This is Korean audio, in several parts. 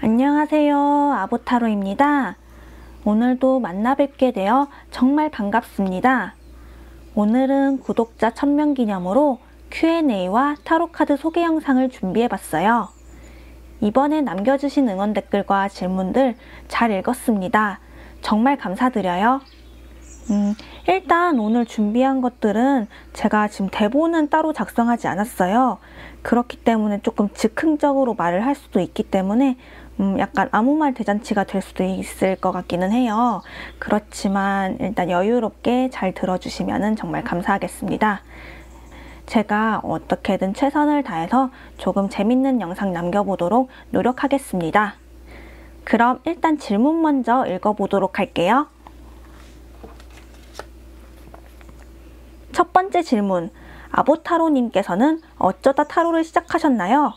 안녕하세요. 아보타로입니다. 오늘도 만나 뵙게 되어 정말 반갑습니다. 오늘은 구독자 1000명 기념으로 Q&A와 타로카드 소개 영상을 준비해봤어요. 이번에 남겨주신 응원 댓글과 질문들 잘 읽었습니다. 정말 감사드려요. 일단 오늘 준비한 것들은 제가 지금 대본은 따로 작성하지 않았어요. 그렇기 때문에 조금 즉흥적으로 말을 할 수도 있기 때문에 약간 아무 말 대잔치가 될 수도 있을 것 같기는 해요. 그렇지만 일단 여유롭게 잘 들어주시면 정말 감사하겠습니다. 제가 어떻게든 최선을 다해서 조금 재밌는 영상 남겨보도록 노력하겠습니다. 그럼 일단 질문 먼저 읽어보도록 할게요. 첫 번째 질문, 아보타로님께서는 어쩌다 타로를 시작하셨나요?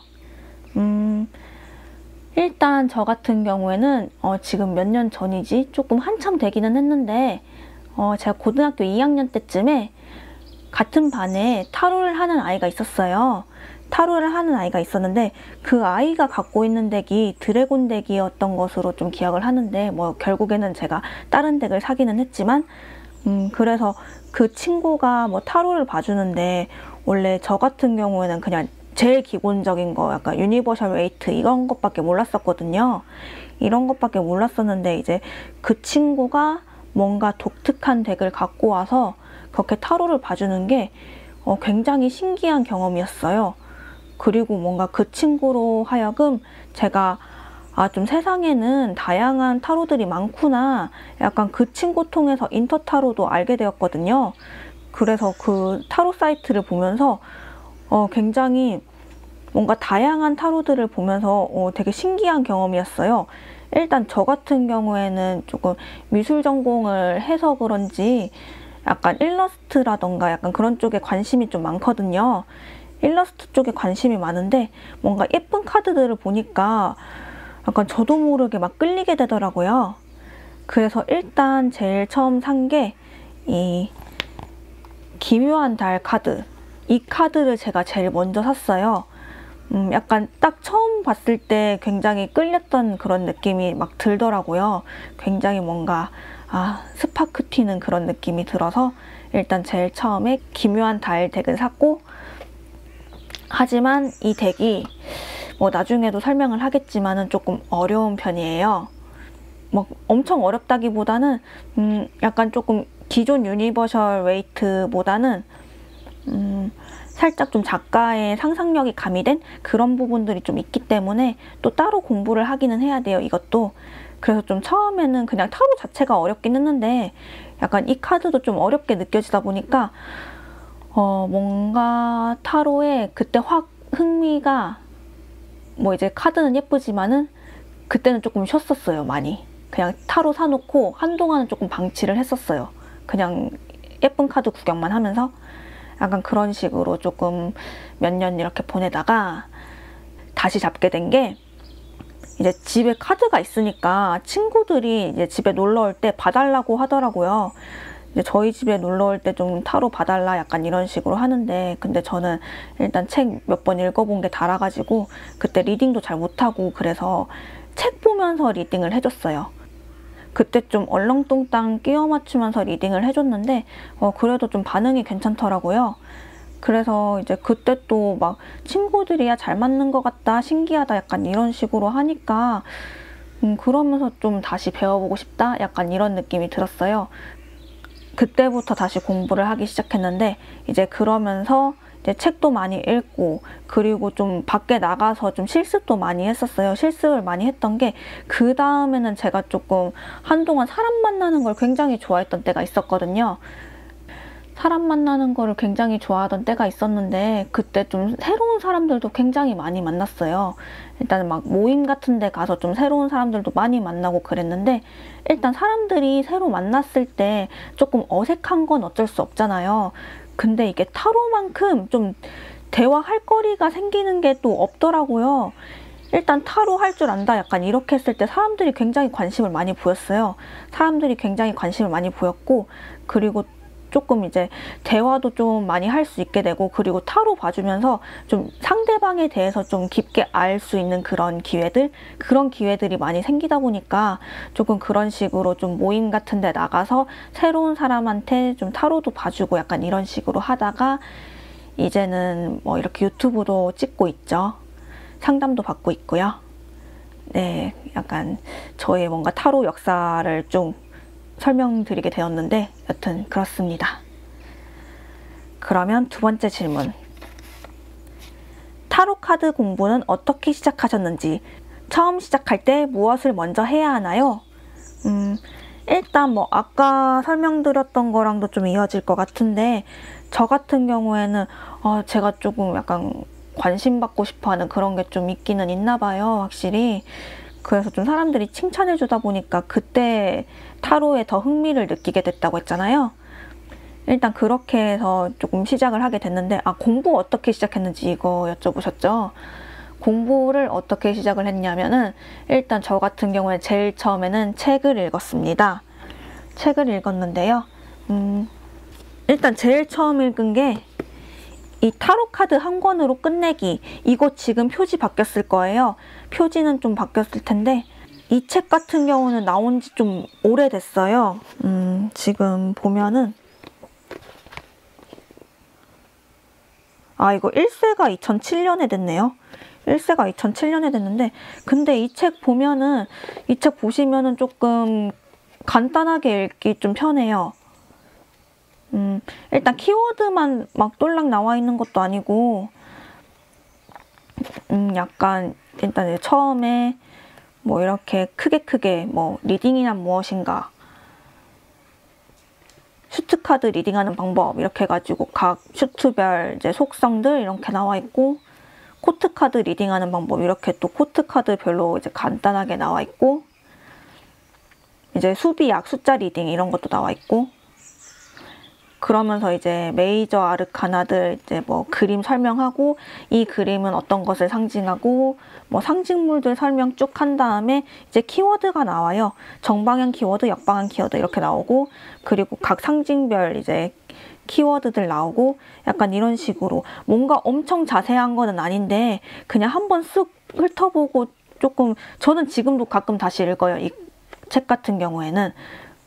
일단 저 같은 경우에는 지금 몇 년 전이지 조금 한참 되기는 했는데 제가 고등학교 2학년 때쯤에 같은 반에 타로를 하는 아이가 있었어요. 타로를 하는 아이가 있었는데 그 아이가 갖고 있는 덱이 드래곤 덱이었던 것으로 좀 기억을 하는데 결국에는 제가 다른 덱을 사기는 했지만 그래서 그 친구가 타로를 봐주는데 원래 저 같은 경우에는 그냥 제일 기본적인 거 약간 유니버셜 웨이트 이런 것밖에 몰랐었거든요. 이런 것밖에 몰랐었는데 이제 그 친구가 뭔가 독특한 덱을 갖고 와서 그렇게 타로를 봐주는 게 굉장히 신기한 경험이었어요. 그리고 뭔가 그 친구로 하여금 제가 좀 세상에는 다양한 타로들이 많구나 약간 그 친구 통해서 인터타로도 알게 되었거든요. 그래서 그 타로 사이트를 보면서 굉장히 뭔가 다양한 타로들을 보면서 되게 신기한 경험이었어요. 일단 저 같은 경우에는 조금 미술 전공을 해서 그런지 약간 일러스트라던가 약간 그런 쪽에 관심이 좀 많거든요. 일러스트 쪽에 관심이 많은데 뭔가 예쁜 카드들을 보니까 약간 저도 모르게 막 끌리게 되더라고요. 그래서 일단 제일 처음 산 게 이 기묘한 달 카드. 이 카드를 제가 제일 먼저 샀어요. 약간 딱 처음 봤을 때 굉장히 끌렸던 그런 느낌이 막 들더라고요. 굉장히 뭔가 스파크 튀는 그런 느낌이 들어서 일단 제일 처음에 기묘한 달 덱을 샀고, 하지만 이 덱이 나중에도 설명을 하겠지만은 조금 어려운 편이에요. 엄청 어렵다기보다는 약간 조금 기존 유니버셜 웨이트보다는 살짝 좀 작가의 상상력이 가미된 그런 부분들이 좀 있기 때문에 또 따로 공부를 하기는 해야 돼요, 이것도. 그래서 좀 처음에는 그냥 타로 자체가 어렵긴 했는데 약간 이 카드도 좀 어렵게 느껴지다 보니까 뭔가 타로에 그때 확 흥미가 이제 카드는 예쁘지만은 그때는 조금 쉬었었어요, 많이. 그냥 타로 사놓고 한동안은 조금 방치를 했었어요. 그냥 예쁜 카드 구경만 하면서 약간 그런 식으로 조금 몇 년 이렇게 보내다가 다시 잡게 된 게, 이제 집에 카드가 있으니까 친구들이 이제 집에 놀러 올 때 봐달라고 하더라고요. 이제 저희 집에 놀러 올 때 좀 타로 봐달라 약간 이런 식으로 하는데, 근데 저는 일단 책 몇 번 읽어본 게 달아가지고 그때 리딩도 잘 못하고 그래서 책 보면서 리딩을 해줬어요. 그때 좀 얼렁뚱땅 끼워 맞추면서 리딩을 해줬는데 그래도 좀 반응이 괜찮더라고요. 그래서 이제 그때 또 막 친구들이야 잘 맞는 것 같다, 신기하다 약간 이런 식으로 하니까 그러면서 좀 다시 배워보고 싶다 약간 이런 느낌이 들었어요. 그때부터 다시 공부를 하기 시작했는데 이제 그러면서 이제 책도 많이 읽고 그리고 좀 밖에 나가서 좀 실습도 많이 했었어요. 실습을 많이 했던 게, 그 다음에는 제가 조금 한동안 사람 만나는 걸 굉장히 좋아했던 때가 있었거든요. 사람 만나는 거를 굉장히 좋아하던 때가 있었는데 그때 좀 새로운 사람들도 굉장히 많이 만났어요. 일단 막 모임 같은 데 가서 좀 새로운 사람들도 많이 만나고 그랬는데, 일단 사람들이 새로 만났을 때 조금 어색한 건 어쩔 수 없잖아요. 근데 이게 타로만큼 좀 대화할 거리가 생기는 게 또 없더라고요. 일단 타로 할 줄 안다 약간 이렇게 했을 때 사람들이 굉장히 관심을 많이 보였어요. 사람들이 굉장히 관심을 많이 보였고, 그리고 조금 이제 대화도 좀 많이 할 수 있게 되고, 그리고 타로 봐주면서 좀 상대방에 대해서 좀 깊게 알 수 있는 그런 기회들이 많이 생기다 보니까 조금 그런 식으로 좀 모임 같은 데 나가서 새로운 사람한테 좀 타로도 봐주고 약간 이런 식으로 하다가 이제는 뭐 이렇게 유튜브도 찍고 있죠. 상담도 받고 있고요. 네, 약간 저의 뭔가 타로 역사를 좀 설명드리게 되었는데 여튼 그렇습니다. 그러면 두 번째 질문. 타로 카드 공부는 어떻게 시작하셨는지, 처음 시작할 때 무엇을 먼저 해야 하나요? 일단 뭐 아까 설명드렸던 거랑도 좀 이어질 것 같은데, 저 같은 경우에는 제가 조금 약간 관심 받고 싶어하는 그런 게 좀 있기는 있나 봐요, 확실히. 그래서 좀 사람들이 칭찬해 주다 보니까 그때 타로에 더 흥미를 느끼게 됐다고 했잖아요. 일단 그렇게 해서 조금 시작을 하게 됐는데, 공부 어떻게 시작했는지 이거 여쭤보셨죠? 공부를 어떻게 시작을 했냐면은, 일단 저 같은 경우에 제일 처음에는 책을 읽었습니다. 책을 읽었는데요. 일단 제일 처음 읽은 게 이 타로 카드 한 권으로 끝내기, 이거 지금 표지 바뀌었을 거예요. 표지는 좀 바뀌었을 텐데 이 책 같은 경우는 나온 지 좀 오래됐어요. 지금 보면은 이거 1세가 2007년에 됐네요. 1세가 2007년에 됐는데, 근데 이 책 보시면은 조금 간단하게 읽기 좀 편해요. 일단 키워드만 막 똘랑 나와 있는 것도 아니고, 약간 일단 처음에 뭐 이렇게 크게 뭐 리딩이란 무엇인가, 슈트 카드 리딩하는 방법 이렇게 해가지고 각 슈트별 이제 속성들 이렇게 나와 있고, 코트 카드 리딩하는 방법 이렇게 또 코트 카드별로 이제 간단하게 나와 있고, 이제 수비약 숫자 리딩 이런 것도 나와 있고, 그러면서 이제 메이저 아르카나들 이제 뭐 그림 설명하고, 이 그림은 어떤 것을 상징하고 뭐 상징물들 설명 쭉 한 다음에 이제 키워드가 나와요. 정방향 키워드, 역방향 키워드 이렇게 나오고, 그리고 각 상징별 이제 키워드들 나오고, 약간 이런 식으로 뭔가 엄청 자세한 거는 아닌데 그냥 한번 쓱 훑어보고, 조금 저는 지금도 가끔 다시 읽어요, 이 책 같은 경우에는.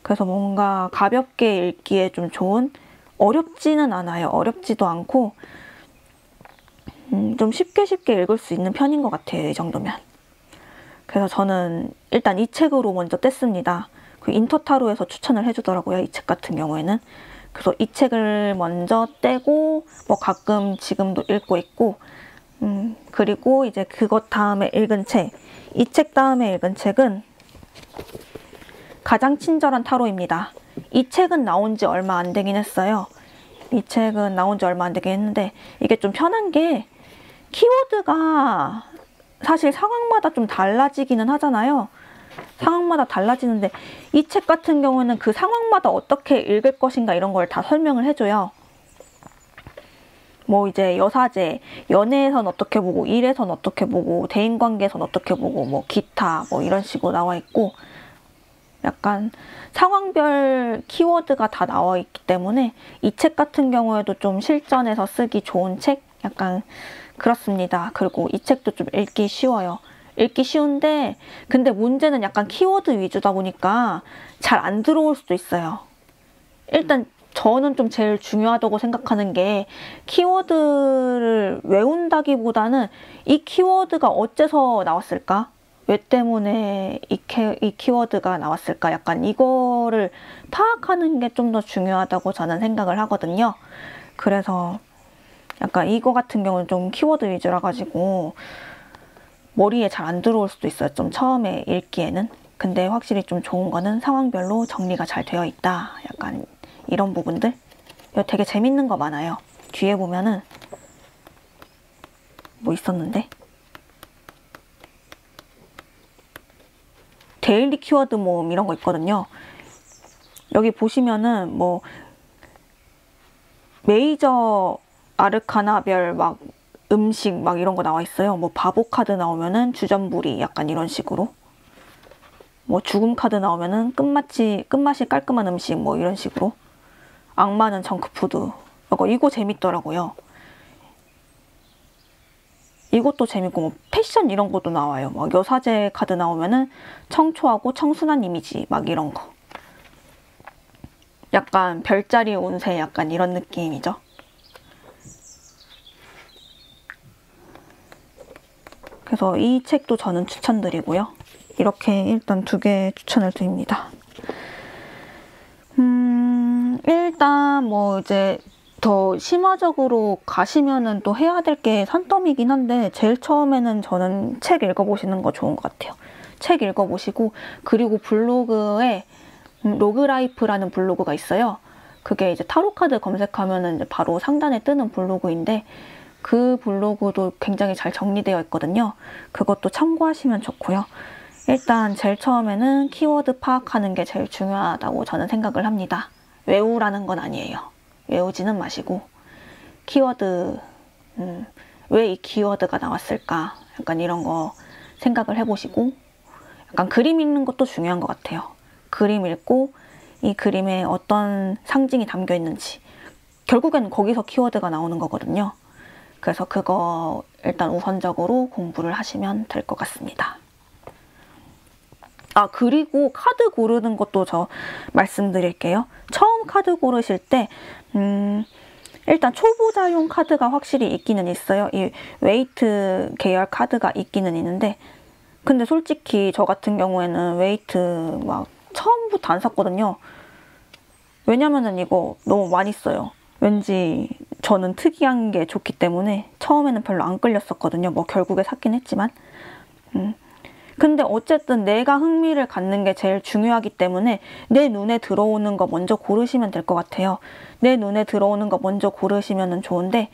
그래서 뭔가 가볍게 읽기에 좀 좋은, 어렵지는 않아요. 어렵지도 않고 좀 쉽게 읽을 수 있는 편인 것 같아요, 이 정도면. 그래서 저는 일단 이 책으로 먼저 뗐습니다. 그 인터타로에서 추천을 해주더라고요, 이 책 같은 경우에는. 그래서 이 책을 먼저 떼고 뭐 가끔 지금도 읽고 있고, 그리고 이제 그것 다음에 읽은 책, 이 책 다음에 읽은 책은 가장 친절한 타로입니다. 이 책은 나온 지 얼마 안 되긴 했어요. 이 책은 나온 지 얼마 안 되긴 했는데, 이게 좀 편한 게 키워드가 사실 상황마다 좀 달라지기는 하잖아요. 상황마다 달라지는데 이 책 같은 경우는 그 상황마다 어떻게 읽을 것인가 이런 걸 다 설명을 해줘요. 뭐 이제 여사제, 연애에선 어떻게 보고, 일에선 어떻게 보고, 대인관계에선 어떻게 보고, 뭐 기타 뭐 이런 식으로 나와 있고, 약간 상황별 키워드가 다 나와 있기 때문에 이 책 같은 경우에도 좀 실전에서 쓰기 좋은 책? 약간 그렇습니다. 그리고 이 책도 좀 읽기 쉬워요. 읽기 쉬운데 근데 문제는 약간 키워드 위주다 보니까 잘 안 들어올 수도 있어요. 일단 저는 좀 제일 중요하다고 생각하는 게, 키워드를 외운다기보다는 이 키워드가 어째서 나왔을까? 왜 때문에 이 키워드가 나왔을까? 약간 이거를 파악하는 게 좀 더 중요하다고 저는 생각을 하거든요. 그래서 약간 이거 같은 경우는 좀 키워드 위주라 가지고 머리에 잘 안 들어올 수도 있어요, 좀 처음에 읽기에는. 근데 확실히 좀 좋은 거는 상황별로 정리가 잘 되어 있다, 약간 이런 부분들. 이거 되게 재밌는 거 많아요. 뒤에 보면은 뭐 있었는데, 데일리 키워드 모음 이런 거 있거든요. 여기 보시면은 뭐 메이저 아르카나별 막 음식 막 이런 거 나와 있어요. 뭐 바보 카드 나오면은 주전부리, 약간 이런 식으로. 뭐 죽음 카드 나오면은 끝맛이 깔끔한 음식, 뭐 이런 식으로. 악마는 정크푸드. 이거 재밌더라고요. 이것도 재밌고 뭐 패션 이런 것도 나와요. 막 여사제 카드 나오면은 청초하고 청순한 이미지 막 이런 거. 약간 별자리 운세 약간 이런 느낌이죠. 그래서 이 책도 저는 추천드리고요. 이렇게 일단 2개 추천을 드립니다. 일단 뭐 이제 더 심화적으로 가시면은 또 해야 될 게 산더미긴 한데 제일 처음에는 저는 책 읽어보시는 거 좋은 것 같아요. 책 읽어보시고 그리고 블로그에 로그라이프라는 블로그가 있어요. 그게 이제 타로카드 검색하면은 이제 바로 상단에 뜨는 블로그인데 그 블로그도 굉장히 잘 정리되어 있거든요. 그것도 참고하시면 좋고요. 일단 제일 처음에는 키워드 파악하는 게 제일 중요하다고 저는 생각을 합니다. 외우라는 건 아니에요. 외우지는 마시고 키워드, 왜 이 키워드가 나왔을까? 약간 이런 거 생각을 해보시고 약간 그림 읽는 것도 중요한 것 같아요. 그림 읽고 이 그림에 어떤 상징이 담겨 있는지 결국에는 거기서 키워드가 나오는 거거든요. 그래서 그거 일단 우선적으로 공부를 하시면 될 것 같습니다. 아, 그리고 카드 고르는 것도 저 말씀드릴게요. 처음 카드 고르실 때 일단 초보자용 카드가 확실히 있기는 있어요. 이 웨이트 계열 카드가 있기는 있는데 근데 솔직히 저 같은 경우에는 웨이트 막 처음부터 안 샀거든요. 왜냐면은 이거 너무 많이 써요. 왠지 저는 특이한 게 좋기 때문에 처음에는 별로 안 끌렸었거든요. 뭐 결국에 샀긴 했지만 근데 어쨌든 내가 흥미를 갖는 게 제일 중요하기 때문에 내 눈에 들어오는 거 먼저 고르시면 될 것 같아요. 내 눈에 들어오는 거 먼저 고르시면 좋은데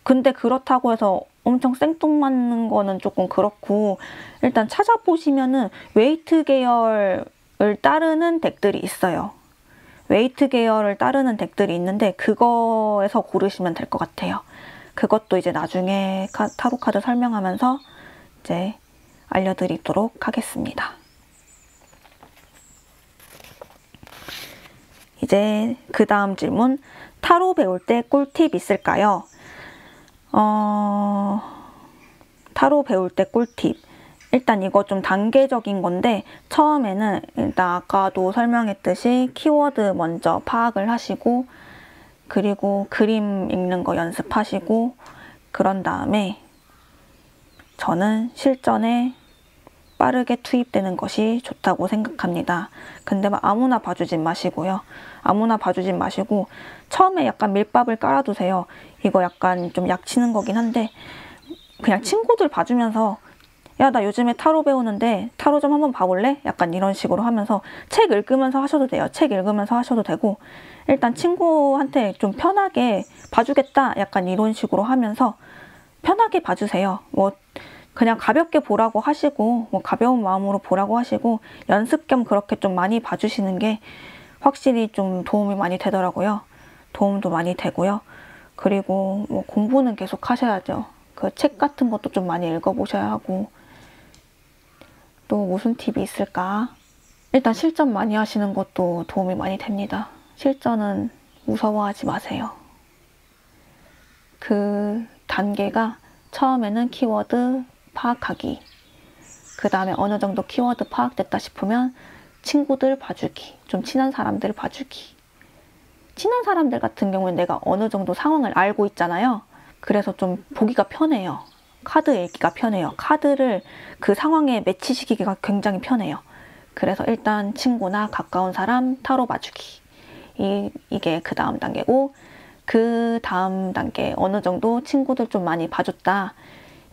근데 그렇다고 해서 엄청 생뚱맞는 거는 조금 그렇고 일단 찾아보시면은 웨이트 계열을 따르는 덱들이 있어요. 웨이트 계열을 따르는 덱들이 있는데 그거에서 고르시면 될 것 같아요. 그것도 이제 나중에 타로 카드 설명하면서 이제 알려드리도록 하겠습니다. 이제 그 다음 질문, 타로 배울 때 꿀팁 있을까요? 타로 배울 때 꿀팁. 일단 이거 좀 단계적인 건데 처음에는 일단 아까도 설명했듯이 키워드 먼저 파악을 하시고 그리고 그림 읽는 거 연습하시고 그런 다음에 저는 실전에 빠르게 투입되는 것이 좋다고 생각합니다. 근데 막 아무나 봐주진 마시고요. 아무나 봐주진 마시고 처음에 약간 밀밥을 깔아두세요. 이거 약간 좀 약치는 거긴 한데 그냥 친구들 봐주면서 야, 나 요즘에 타로 배우는데 타로 좀 한번 봐볼래? 약간 이런 식으로 하면서 책 읽으면서 하셔도 돼요. 책 읽으면서 하셔도 되고 일단 친구한테 좀 편하게 봐주겠다 약간 이런 식으로 하면서 편하게 봐주세요. 뭐 그냥 가볍게 보라고 하시고 뭐 가벼운 마음으로 보라고 하시고 연습 겸 그렇게 좀 많이 봐주시는 게 확실히 좀 도움이 많이 되더라고요. 도움도 많이 되고요. 그리고 뭐 공부는 계속 하셔야죠. 그 책 같은 것도 좀 많이 읽어보셔야 하고 또 무슨 팁이 있을까? 일단 실전 많이 하시는 것도 도움이 많이 됩니다. 실전은 무서워하지 마세요. 그 단계가 처음에는 키워드 파악하기, 그 다음에 어느 정도 키워드 파악됐다 싶으면 친구들 봐주기, 좀 친한 사람들 봐주기. 친한 사람들 같은 경우는 내가 어느 정도 상황을 알고 있잖아요. 그래서 좀 보기가 편해요. 카드 읽기가 편해요. 카드를 그 상황에 매치시키기가 굉장히 편해요. 그래서 일단 친구나 가까운 사람 타로 봐주기. 이게 그 다음 단계고 그 다음 단계 어느 정도 친구들 좀 많이 봐줬다.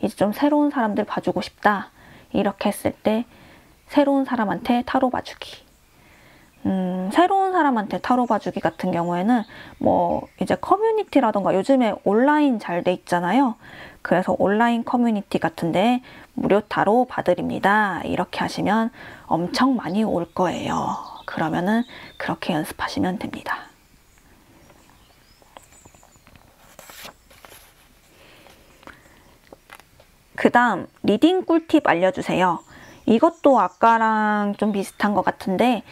이제 좀 새로운 사람들 봐주고 싶다. 이렇게 했을 때 새로운 사람한테 타로 봐주기. 새로운 사람한테 타로 봐주기 같은 경우에는 뭐 이제 커뮤니티라던가 요즘에 온라인 잘 돼 있잖아요. 그래서 온라인 커뮤니티 같은데 무료 타로 봐드립니다. 이렇게 하시면 엄청 많이 올 거예요. 그러면은 그렇게 연습하시면 됩니다. 그 다음 리딩 꿀팁 알려주세요. 이것도 아까랑 좀 비슷한 것 같은데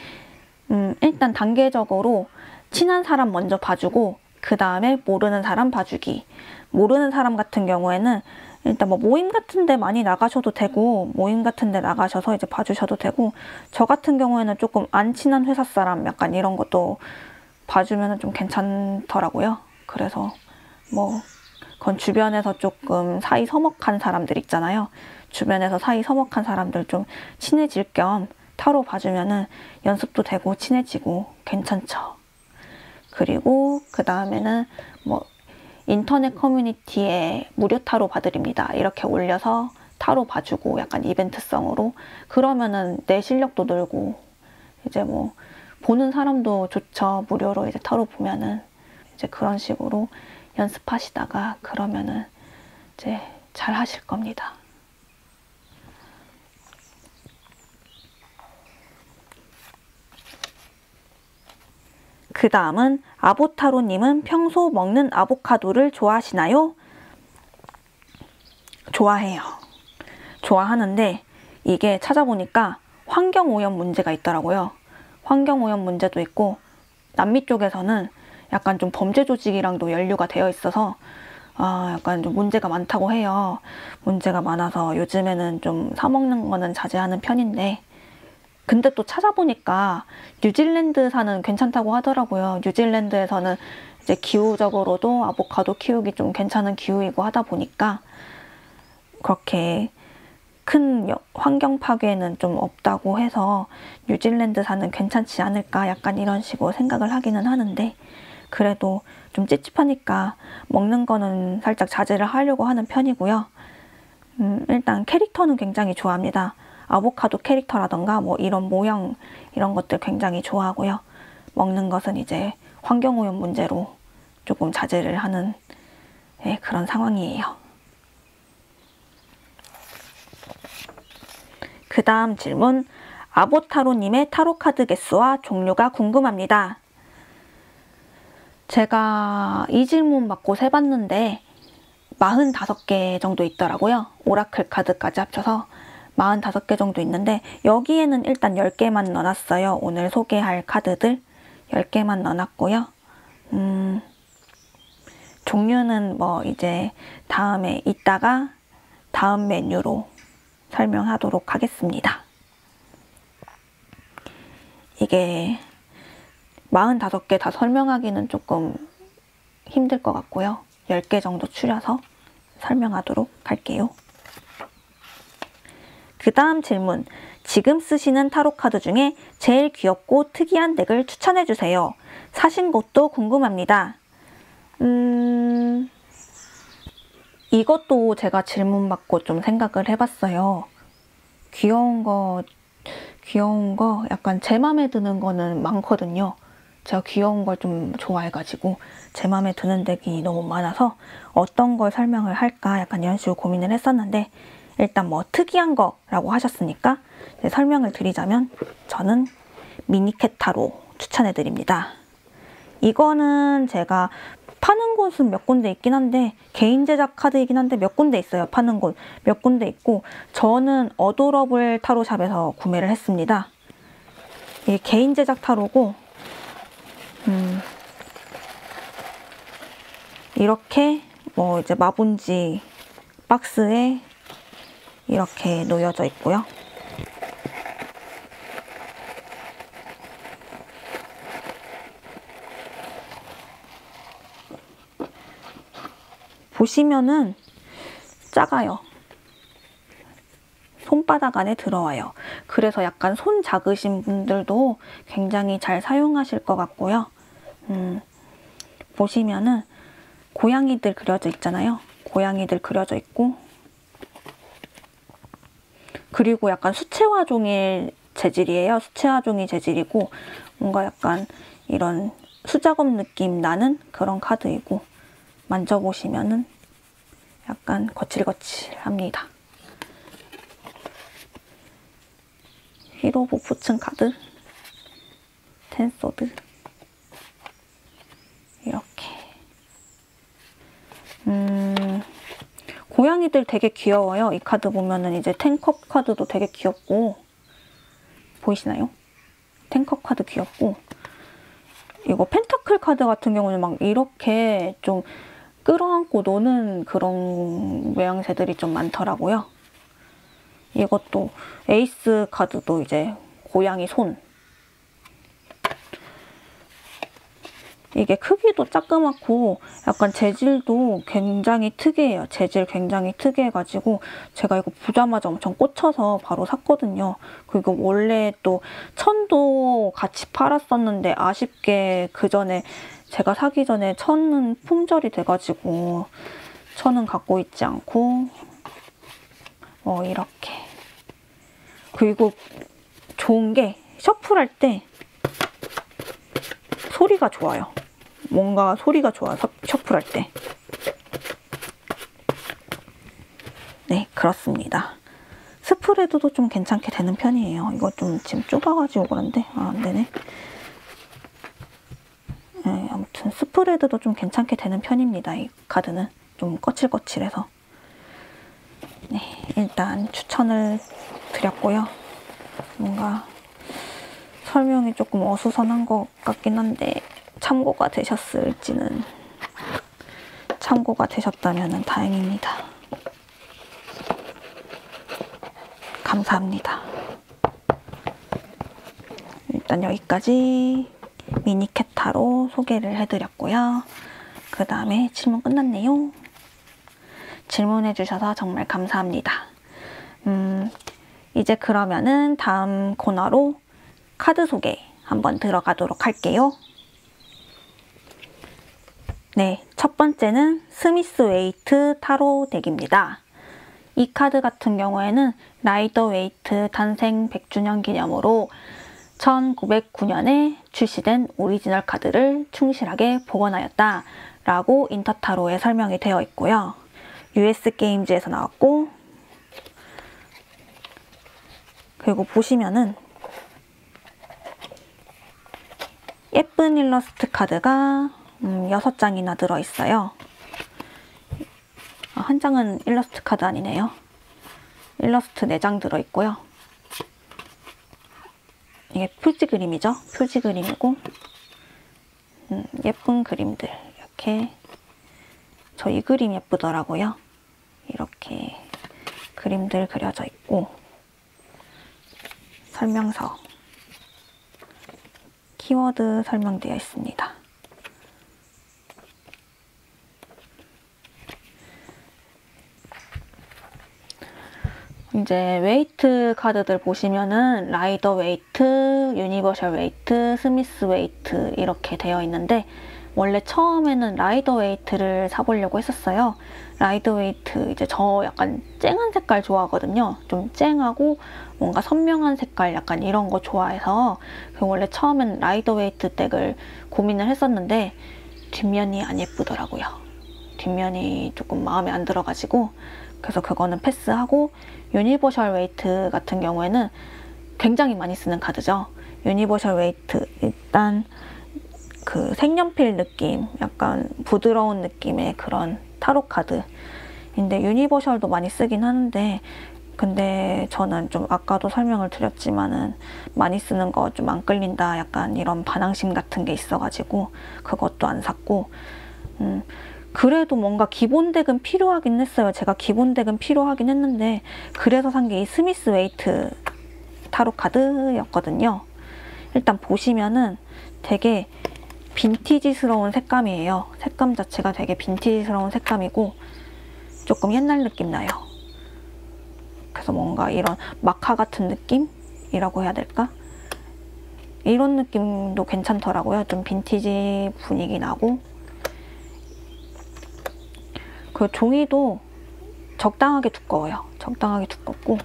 일단 단계적으로 친한 사람 먼저 봐주고 그 다음에 모르는 사람 봐주기. 모르는 사람 같은 경우에는 일단 뭐 모임 같은 데 많이 나가셔도 되고, 모임 같은 데 나가셔서 이제 봐주셔도 되고, 저 같은 경우에는 조금 안 친한 회사 사람 약간 이런 것도 봐주면 좀 괜찮더라고요. 그래서 뭐 그건 주변에서 조금 사이 서먹한 사람들 있잖아요. 주변에서 사이 서먹한 사람들 좀 친해질 겸 타로 봐주면은 연습도 되고 친해지고 괜찮죠. 그리고 그 다음에는 뭐 인터넷 커뮤니티에 무료 타로 봐드립니다. 이렇게 올려서 타로 봐주고 약간 이벤트성으로, 그러면은 내 실력도 늘고 이제 뭐 보는 사람도 좋죠. 무료로 이제 타로 보면은 이제 그런 식으로 연습하시다가 그러면은 이제 잘 하실 겁니다. 그 다음은 아보타로님은 평소 먹는 아보카도를 좋아하시나요? 좋아해요. 좋아하는데 이게 찾아보니까 환경오염 문제가 있더라고요. 환경오염 문제도 있고 남미 쪽에서는 약간 좀 범죄 조직이랑도 연루가 되어 있어서 약간 좀 문제가 많다고 해요. 문제가 많아서 요즘에는 좀 사 먹는 거는 자제하는 편인데, 근데 또 찾아보니까 뉴질랜드산은 괜찮다고 하더라고요. 뉴질랜드에서는 이제 기후적으로도 아보카도 키우기 좀 괜찮은 기후이고 하다 보니까 그렇게 큰 환경 파괴는 좀 없다고 해서 뉴질랜드산은 괜찮지 않을까 약간 이런 식으로 생각을 하기는 하는데, 그래도 좀 찝찝하니까 먹는 거는 살짝 자제를 하려고 하는 편이고요. 일단 캐릭터는 굉장히 좋아합니다. 아보카도 캐릭터라던가 뭐 이런 모형 이런 것들 굉장히 좋아하고요. 먹는 것은 이제 환경오염 문제로 조금 자제를 하는 그런 상황이에요. 그 다음 질문, 아보타로님의 타로카드 개수와 종류가 궁금합니다. 제가 이 질문 받고 세봤는데 45개 정도 있더라고요. 오라클 카드까지 합쳐서 45개 정도 있는데 여기에는 일단 10개만 넣어놨어요. 오늘 소개할 카드들 10개만 넣어놨고요. 종류는 뭐 이제 다음에 이따가 다음 메뉴로 설명하도록 하겠습니다. 이게 45개 다 설명하기는 조금 힘들 것 같고요. 10개 정도 추려서 설명하도록 할게요. 그 다음 질문, 지금 쓰시는 타로카드 중에 제일 귀엽고 특이한 덱을 추천해주세요. 사신 것도 궁금합니다. 이것도 제가 질문 받고 좀 생각을 해봤어요. 귀여운 거 약간 제 맘에 드는 거는 많거든요. 제가 귀여운 걸 좀 좋아해가지고 제 맘에 드는 덱이 너무 많아서 어떤 걸 설명을 할까 약간 이런 식으로 고민을 했었는데, 일단 뭐 특이한 거라고 하셨으니까 설명을 드리자면 저는 미니캣 타로 추천해드립니다. 이거는 제가 파는 곳은 몇 군데 있긴 한데 개인 제작 카드이긴 한데 몇 군데 있어요. 파는 곳 몇 군데 있고, 저는 어도러블 타로샵에서 구매를 했습니다. 이게 개인 제작 타로고 이렇게 뭐 이제 마분지 박스에 이렇게 놓여져 있고요. 보시면은 작아요. 손바닥 안에 들어와요. 그래서 약간 손 작으신 분들도 굉장히 잘 사용하실 것 같고요. 보시면은 고양이들 그려져 있잖아요. 고양이들 그려져 있고, 그리고 약간 수채화 종이 재질이에요. 수채화 종이 재질이고 뭔가 약간 이런 수작업 느낌 나는 그런 카드이고, 만져보시면은 약간 거칠거칠합니다. 휘로 보푸층 카드, 텐소드 이렇게. 고양이들 되게 귀여워요. 이 카드 보면은 이제 탱컵 카드도 되게 귀엽고, 보이시나요? 탱컵 카드 귀엽고, 이거 펜타클 카드 같은 경우는 막 이렇게 좀 끌어안고 노는 그런 모양새들이 좀 많더라고요. 이것도 에이스 카드도 이제 고양이 손. 이게 크기도 조그맣고 약간 재질도 굉장히 특이해요. 재질 굉장히 특이해가지고 제가 이거 보자마자 엄청 꽂혀서 바로 샀거든요. 그리고 원래 또 천도 같이 팔았었는데 아쉽게 그 전에 제가 사기 전에 천은 품절이 돼가지고 천은 갖고 있지 않고 이렇게. 그리고 좋은 게 셔플할 때 소리가 좋아요. 뭔가 소리가 좋아, 셔플할 때. 네, 그렇습니다. 스프레드도 좀 괜찮게 되는 편이에요. 이거 좀 지금 좁아가지고 그런데 안 되네. 네, 아무튼 스프레드도 좀 괜찮게 되는 편입니다. 이 카드는 좀 거칠거칠해서. 네, 일단 추천을 드렸고요. 뭔가 설명이 조금 어수선한 것 같긴 한데 참고가 되셨을지는, 참고가 되셨다면 다행입니다. 감사합니다. 일단 여기까지 미니캣 타로 소개를 해드렸고요. 그 다음에 질문 끝났네요. 질문해주셔서 정말 감사합니다. 이제 그러면은 다음 코너로 카드 소개 한번 들어가도록 할게요. 네, 첫 번째는 스미스 웨이트 타로 덱입니다. 이 카드 같은 경우에는 라이더 웨이트 탄생 100주년 기념으로 1909년에 출시된 오리지널 카드를 충실하게 복원하였다 라고 인터타로에 설명이 되어 있고요. US 게임즈에서 나왔고, 그리고 보시면은 예쁜 일러스트 카드가 6장이나 들어있어요. 한 장은 일러스트 카드 아니네요. 일러스트 4장 들어있고요. 이게 표지 그림이죠. 표지 그림이고 예쁜 그림들 이렇게, 저 이 그림 예쁘더라고요. 이렇게 그림들 그려져 있고, 설명서, 키워드 설명되어 있습니다. 이제 웨이트 카드들 보시면은 라이더 웨이트, 유니버셜 웨이트, 스미스 웨이트 이렇게 되어 있는데, 원래 처음에는 라이더 웨이트를 사보려고 했었어요. 라이더 웨이트, 이제 저 약간 쨍한 색깔 좋아하거든요. 좀 쨍하고 뭔가 선명한 색깔 약간 이런 거 좋아해서 원래 처음엔 라이더 웨이트 덱을 고민을 했었는데 뒷면이 안 예쁘더라고요. 뒷면이 조금 마음에 안 들어가지고, 그래서 그거는 패스하고, 유니버셜 웨이트 같은 경우에는 굉장히 많이 쓰는 카드죠. 유니버셜 웨이트, 일단 그 색연필 느낌, 약간 부드러운 느낌의 그런 타로 카드인데, 유니버셜도 많이 쓰긴 하는데, 근데 저는 좀 아까도 설명을 드렸지만은 많이 쓰는 거 좀 안 끌린다, 약간 이런 반항심 같은 게 있어가지고 그것도 안 샀고, 그래도 뭔가 기본 덱은 필요하긴 했어요. 제가 기본 덱은 필요하긴 했는데, 그래서 산 게 이 스미스 웨이트 타로 카드였거든요. 일단 보시면은 되게 빈티지스러운 색감이에요. 색감 자체가 되게 빈티지스러운 색감이고 조금 옛날 느낌 나요. 그래서 뭔가 이런 마카 같은 느낌이라고 해야 될까? 이런 느낌도 괜찮더라고요. 좀 빈티지 분위기 나고. 그 종이도 적당하게 두꺼워요. 적당하게 두껍고,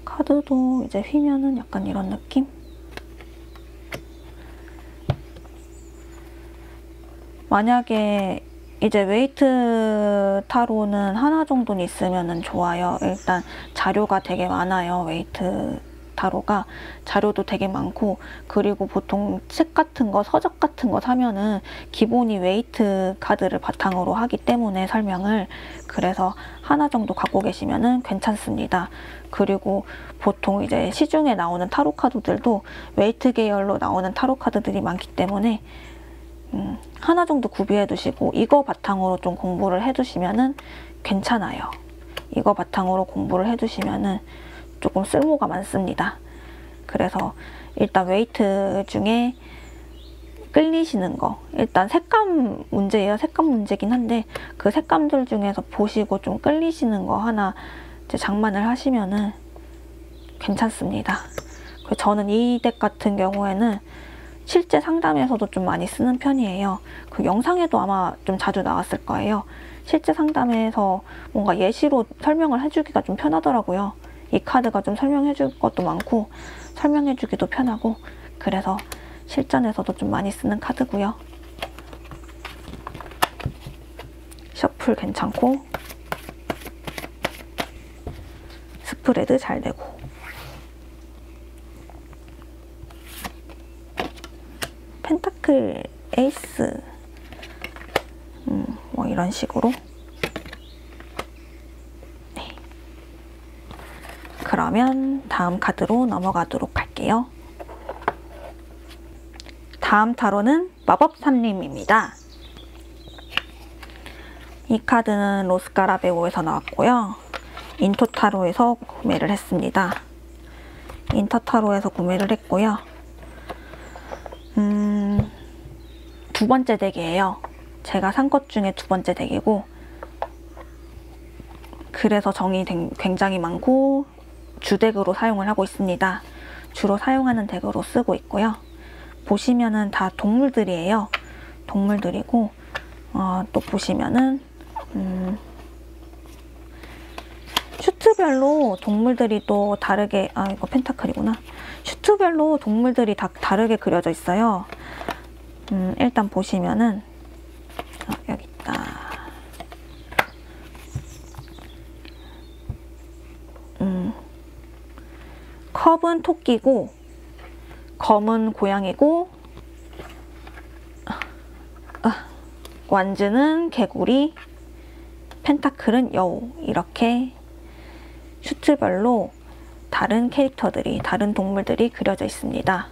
카드도 이제 휘면은 약간 이런 느낌? 만약에 이제 웨이트 타로는 하나 정도는 있으면 좋아요. 일단 자료가 되게 많아요. 웨이트 타로가 자료도 되게 많고, 그리고 보통 책 같은 거, 서적 같은 거 사면은 기본이 웨이트 카드를 바탕으로 하기 때문에 설명을, 그래서 하나 정도 갖고 계시면은 괜찮습니다. 그리고 보통 이제 시중에 나오는 타로 카드들도 웨이트 계열로 나오는 타로 카드들이 많기 때문에 하나 정도 구비해 두시고 이거 바탕으로 좀 공부를 해 두시면은 괜찮아요. 이거 바탕으로 공부를 해 두시면은 조금 쓸모가 많습니다. 그래서 일단 웨이트 중에 끌리시는 거, 일단 색감 문제예요. 색감 문제긴 한데 그 색감들 중에서 보시고 좀 끌리시는 거 하나 이제 장만을 하시면은 괜찮습니다. 저는 이 덱 같은 경우에는 실제 상담에서도 좀 많이 쓰는 편이에요. 그 영상에도 아마 좀 자주 나왔을 거예요. 실제 상담에서 뭔가 예시로 설명을 해주기가 좀 편하더라고요. 이 카드가 좀 설명해줄 것도 많고 설명해주기도 편하고, 그래서 실전에서도 좀 많이 쓰는 카드고요. 셔플 괜찮고 스프레드 잘 되고, 펜타클 에이스, 뭐 이런 식으로. 네. 그러면 다음 카드로 넘어가도록 할게요. 다음 타로는 마법 삼림입니다. 이 카드는 로스카라베오에서 나왔고요. 인토타로에서 구매를 했습니다. 인터타로에서 구매를 했고요. 두 번째 덱이에요. 제가 산 것 중에 두 번째 덱이고, 그래서 정이 굉장히 많고 주덱으로 사용을 하고 있습니다. 주로 사용하는 덱으로 쓰고 있고요. 보시면은 다 동물들이에요. 동물들이고, 또 보시면은 슈트별로 동물들이 또 다르게, 이거 펜타클이구나. 슈트별로 동물들이 다 다르게 그려져 있어요. 일단 보시면은 여기 있다. 컵은 토끼고, 검은 고양이고, 완즈는 개구리, 펜타클은 여우, 이렇게 슈트별로 다른 캐릭터들이, 다른 동물들이 그려져 있습니다.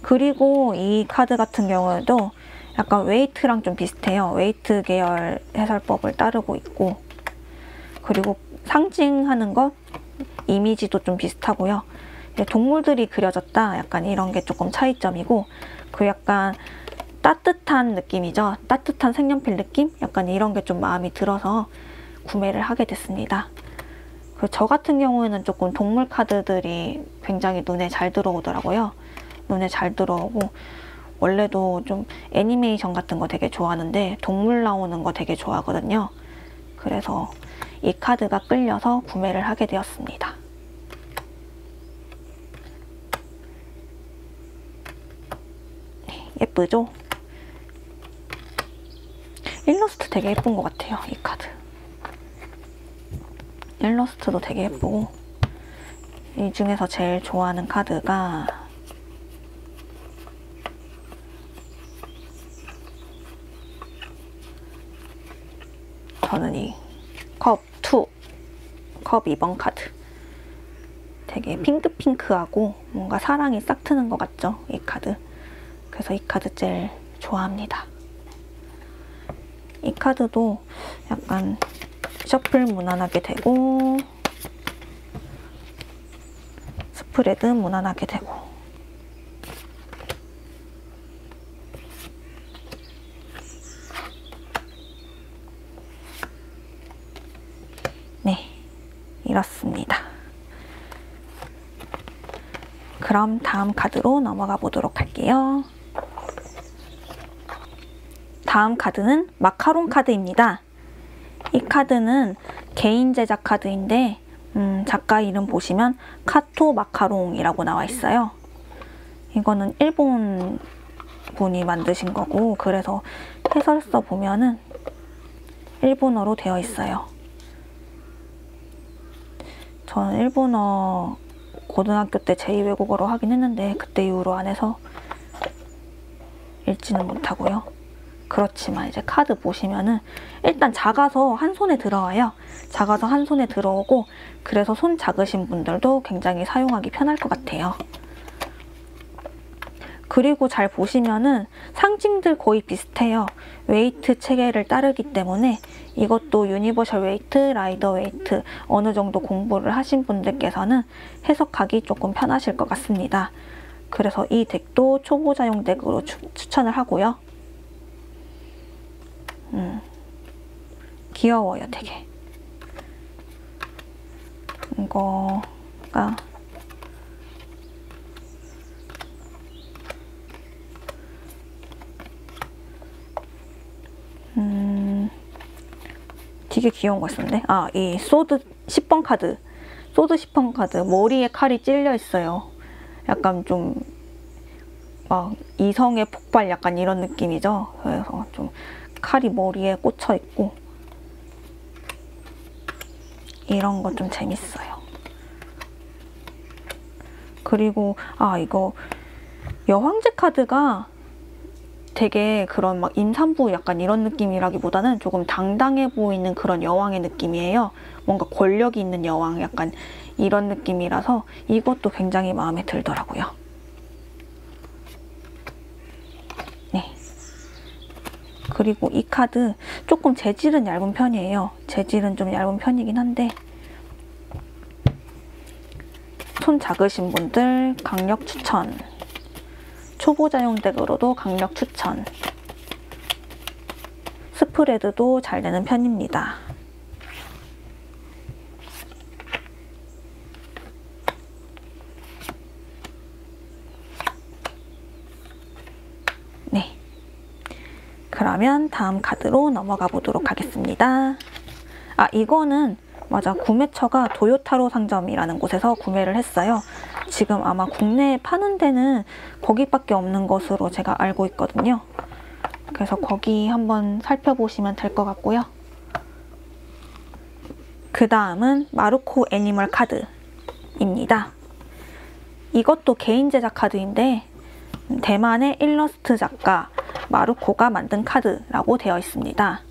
그리고 이 카드 같은 경우에도 약간 웨이트랑 좀 비슷해요. 웨이트 계열 해설법을 따르고 있고, 그리고 상징하는 것, 이미지도 좀 비슷하고요. 동물들이 그려졌다, 약간 이런 게 조금 차이점이고, 그 약간 따뜻한 느낌이죠. 따뜻한 색연필 느낌? 약간 이런 게 좀 마음이 들어서 구매를 하게 됐습니다. 저 같은 경우에는 조금 동물 카드들이 굉장히 눈에 잘 들어오더라고요. 눈에 잘 들어오고, 원래도 좀 애니메이션 같은 거 되게 좋아하는데 동물 나오는 거 되게 좋아하거든요. 그래서 이 카드가 끌려서 구매를 하게 되었습니다. 예쁘죠? 일러스트 되게 예쁜 것 같아요, 이 카드. 일러스트도 되게 예쁘고, 이 중에서 제일 좋아하는 카드가 저는 이 컵 2, 컵 2번 카드. 되게 핑크핑크하고 뭔가 사랑이 싹 트는 것 같죠, 이 카드. 그래서 이 카드 제일 좋아합니다. 이 카드도 약간 셔플 무난하게 되고, 스프레드 무난하게 되고, 네, 이렇습니다. 그럼 다음 카드로 넘어가 보도록 할게요. 다음 카드는 마카롱 카드입니다. 이 카드는 개인 제작 카드인데 작가 이름 보시면 카토 마카롱이라고 나와 있어요. 이거는 일본 분이 만드신 거고, 그래서 해설서 보면은 일본어로 되어 있어요. 저는 일본어 고등학교 때 제2외국어로 하긴 했는데 그때 이후로 안 해서 읽지는 못하고요. 그렇지만 이제 카드 보시면은 일단 작아서 한 손에 들어와요. 작아서 한 손에 들어오고 그래서 손 작으신 분들도 굉장히 사용하기 편할 것 같아요. 그리고 잘 보시면은 상징들 거의 비슷해요. 웨이트 체계를 따르기 때문에 이것도 유니버셜 웨이트, 라이더 웨이트 어느 정도 공부를 하신 분들께서는 해석하기 조금 편하실 것 같습니다. 그래서 이 덱도 초보자용 덱으로 추천을 하고요. 귀여워요, 되게. 이거가 되게 귀여운 거 있었는데, 이 소드 10번 카드, 소드 10번 카드 머리에 칼이 찔려 있어요. 약간 좀 막 이성의 폭발 약간 이런 느낌이죠. 그래서 좀 칼이 머리에 꽂혀 있고 이런 거 좀 재밌어요. 그리고 이거 여황제 카드가 되게 그런 막 임산부 약간 이런 느낌이라기보다는 조금 당당해 보이는 그런 여왕의 느낌이에요. 뭔가 권력이 있는 여왕 약간 이런 느낌이라서 이것도 굉장히 마음에 들더라고요. 네. 그리고 이 카드 조금 재질은 얇은 편이에요. 재질은 좀 얇은 편이긴 한데 손 작으신 분들 강력 추천. 초보자용 덱으로도 강력 추천. 스프레드도 잘 되는 편입니다. 네. 그러면 다음 카드로 넘어가 보도록 하겠습니다. 이거는 맞아, 구매처가 도요타로 상점이라는 곳에서 구매를 했어요. 지금 아마 국내에 파는 데는 거기밖에 없는 것으로 제가 알고 있거든요. 그래서 거기 한번 살펴보시면 될 것 같고요. 그 다음은 마루코 애니멀 카드입니다. 이것도 개인 제작 카드인데 대만의 일러스트 작가 마루코가 만든 카드라고 되어 있습니다.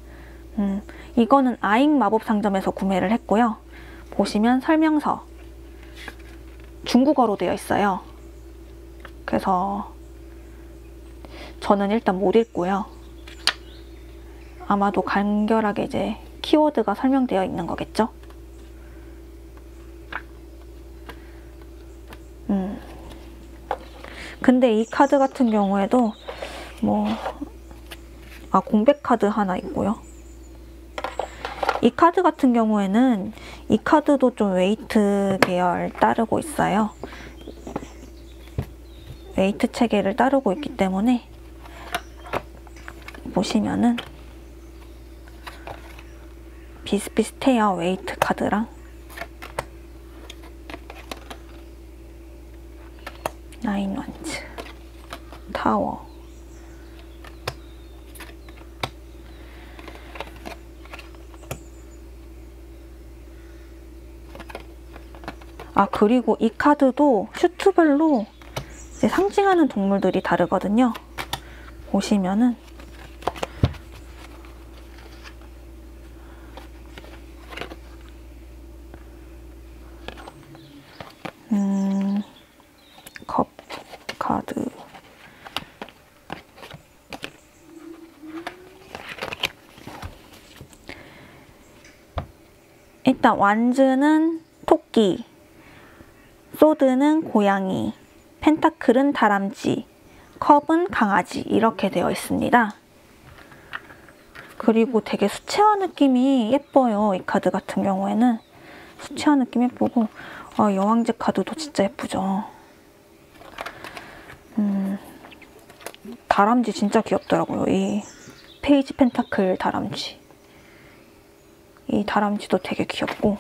이거는 아잉 마법 상점에서 구매를 했고요. 보시면 설명서 중국어로 되어 있어요. 그래서 저는 일단 못 읽고요. 아마도 간결하게 이제 키워드가 설명되어 있는 거겠죠? 근데 이 카드 같은 경우에도 공백 카드 하나 있고요. 이 카드 같은 경우에는 이 카드도 좀 웨이트 계열 따르고 있어요. 웨이트 체계를 따르고 있기 때문에 보시면은 비슷비슷해요. 웨이트 카드랑. 나인 원즈, 타워. 그리고 이 카드도 슈트별로 이제 상징하는 동물들이 다르거든요. 보시면은 컵 카드, 일단 완즈는 토끼, 소드는 고양이, 펜타클은 다람쥐, 컵은 강아지 이렇게 되어 있습니다. 그리고 되게 수채화 느낌이 예뻐요. 이 카드 같은 경우에는 수채화 느낌 예쁘고 여왕제 카드도 진짜 예쁘죠. 다람쥐 진짜 귀엽더라고요. 이 페이지 펜타클 다람쥐. 이 다람쥐도 되게 귀엽고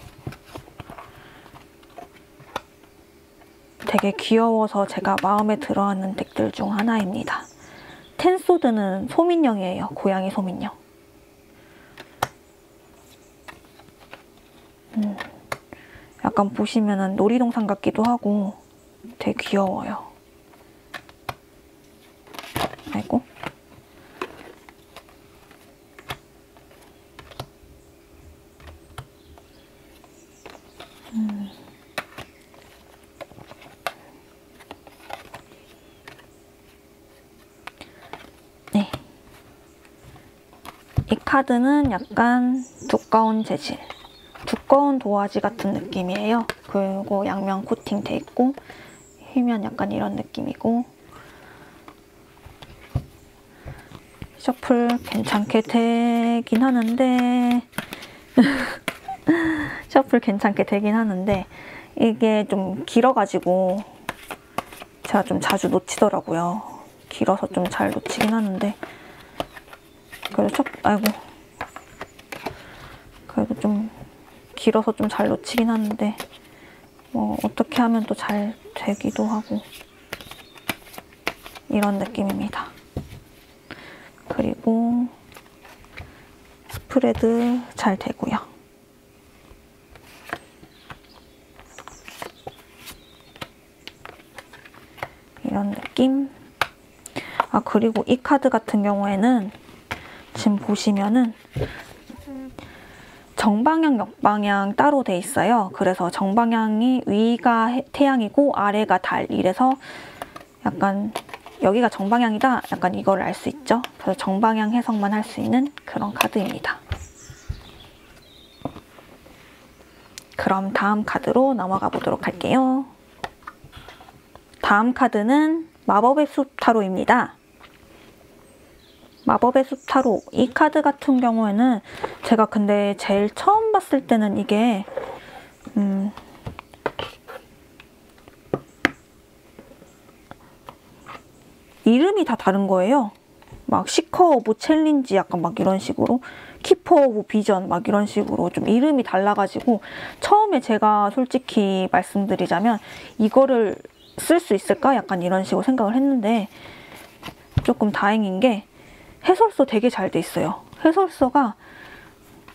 되게 귀여워서 제가 마음에 들어하는 덱들 중 하나입니다. 텐소드는 소민영이에요. 고양이 소민영. 약간 보시면은 놀이동산 같기도 하고 되게 귀여워요. 아이고. 네. 이 카드는 약간 두꺼운 재질, 두꺼운 도화지 같은 느낌이에요. 그리고 양면 코팅 돼 있고 휘면 약간 이런 느낌이고, 셔플 괜찮게 되긴 하는데 셔플 괜찮게 되긴 하는데 이게 좀 길어가지고 제가 좀 자주 놓치더라고요. 길어서 좀 잘 놓치긴 하는데, 그래도 아이고, 그래도 좀 길어서 좀 잘 놓치긴 하는데 뭐 어떻게 하면 또 잘 되기도 하고 이런 느낌입니다. 그리고 스프레드 잘 되고요. 이런 느낌. 아, 그리고 이 카드 같은 경우에는 지금 보시면은 정방향, 역방향 따로 돼 있어요. 그래서 정방향이 위가 태양이고 아래가 달, 이래서 약간 여기가 정방향이다, 약간 이걸 알 수 있죠. 그래서 정방향 해석만 할 수 있는 그런 카드입니다. 그럼 다음 카드로 넘어가 보도록 할게요. 다음 카드는 마법의 숲 타로입니다. 마법의 숲 타로, 이 카드 같은 경우에는 제가 근데 제일 처음 봤을 때는 이게 이름이 다 다른 거예요. 막 시커 오브 챌린지 약간 막 이런 식으로, 키퍼 오브 비전 막 이런 식으로 좀 이름이 달라가지고 처음에 제가 솔직히 말씀드리자면 이거를 쓸 수 있을까? 약간 이런 식으로 생각을 했는데, 조금 다행인 게 해설서 되게 잘 돼 있어요. 해설서가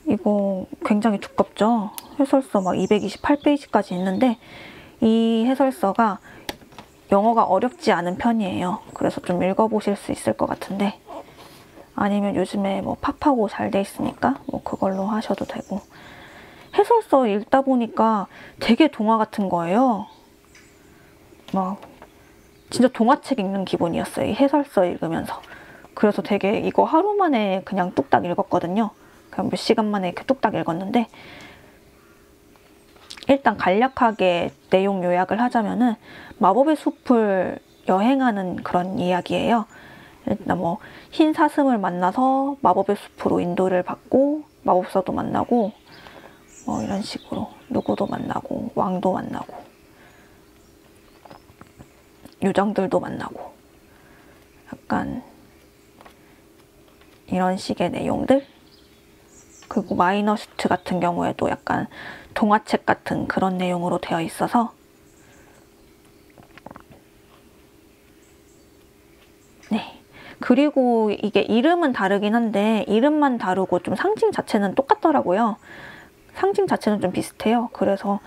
이거 굉장히 두껍죠. 해설서 막 228페이지까지 있는데 이 해설서가 영어가 어렵지 않은 편이에요. 그래서 좀 읽어보실 수 있을 것 같은데, 아니면 요즘에 뭐 팝하고 잘 돼 있으니까 뭐 그걸로 하셔도 되고, 해설서 읽다 보니까 되게 동화 같은 거예요. 막 진짜 동화책 읽는 기분이었어요, 이 해설서 읽으면서. 그래서 되게 이거 하루 만에 그냥 뚝딱 읽었거든요. 그냥 몇 시간 만에 이렇게 뚝딱 읽었는데, 일단 간략하게 내용 요약을 하자면은 마법의 숲을 여행하는 그런 이야기예요. 일단 뭐 흰 사슴을 만나서 마법의 숲으로 인도를 받고 마법사도 만나고 뭐 이런 식으로 누구도 만나고 왕도 만나고 요정들도 만나고 약간 이런 식의 내용들. 그리고 마이너스트 같은 경우에도 약간 동화책 같은 그런 내용으로 되어 있어서, 네. 그리고 이게 이름은 다르긴 한데 이름만 다르고 좀 상징 자체는 똑같더라고요. 상징 자체는 좀 비슷해요. 그래서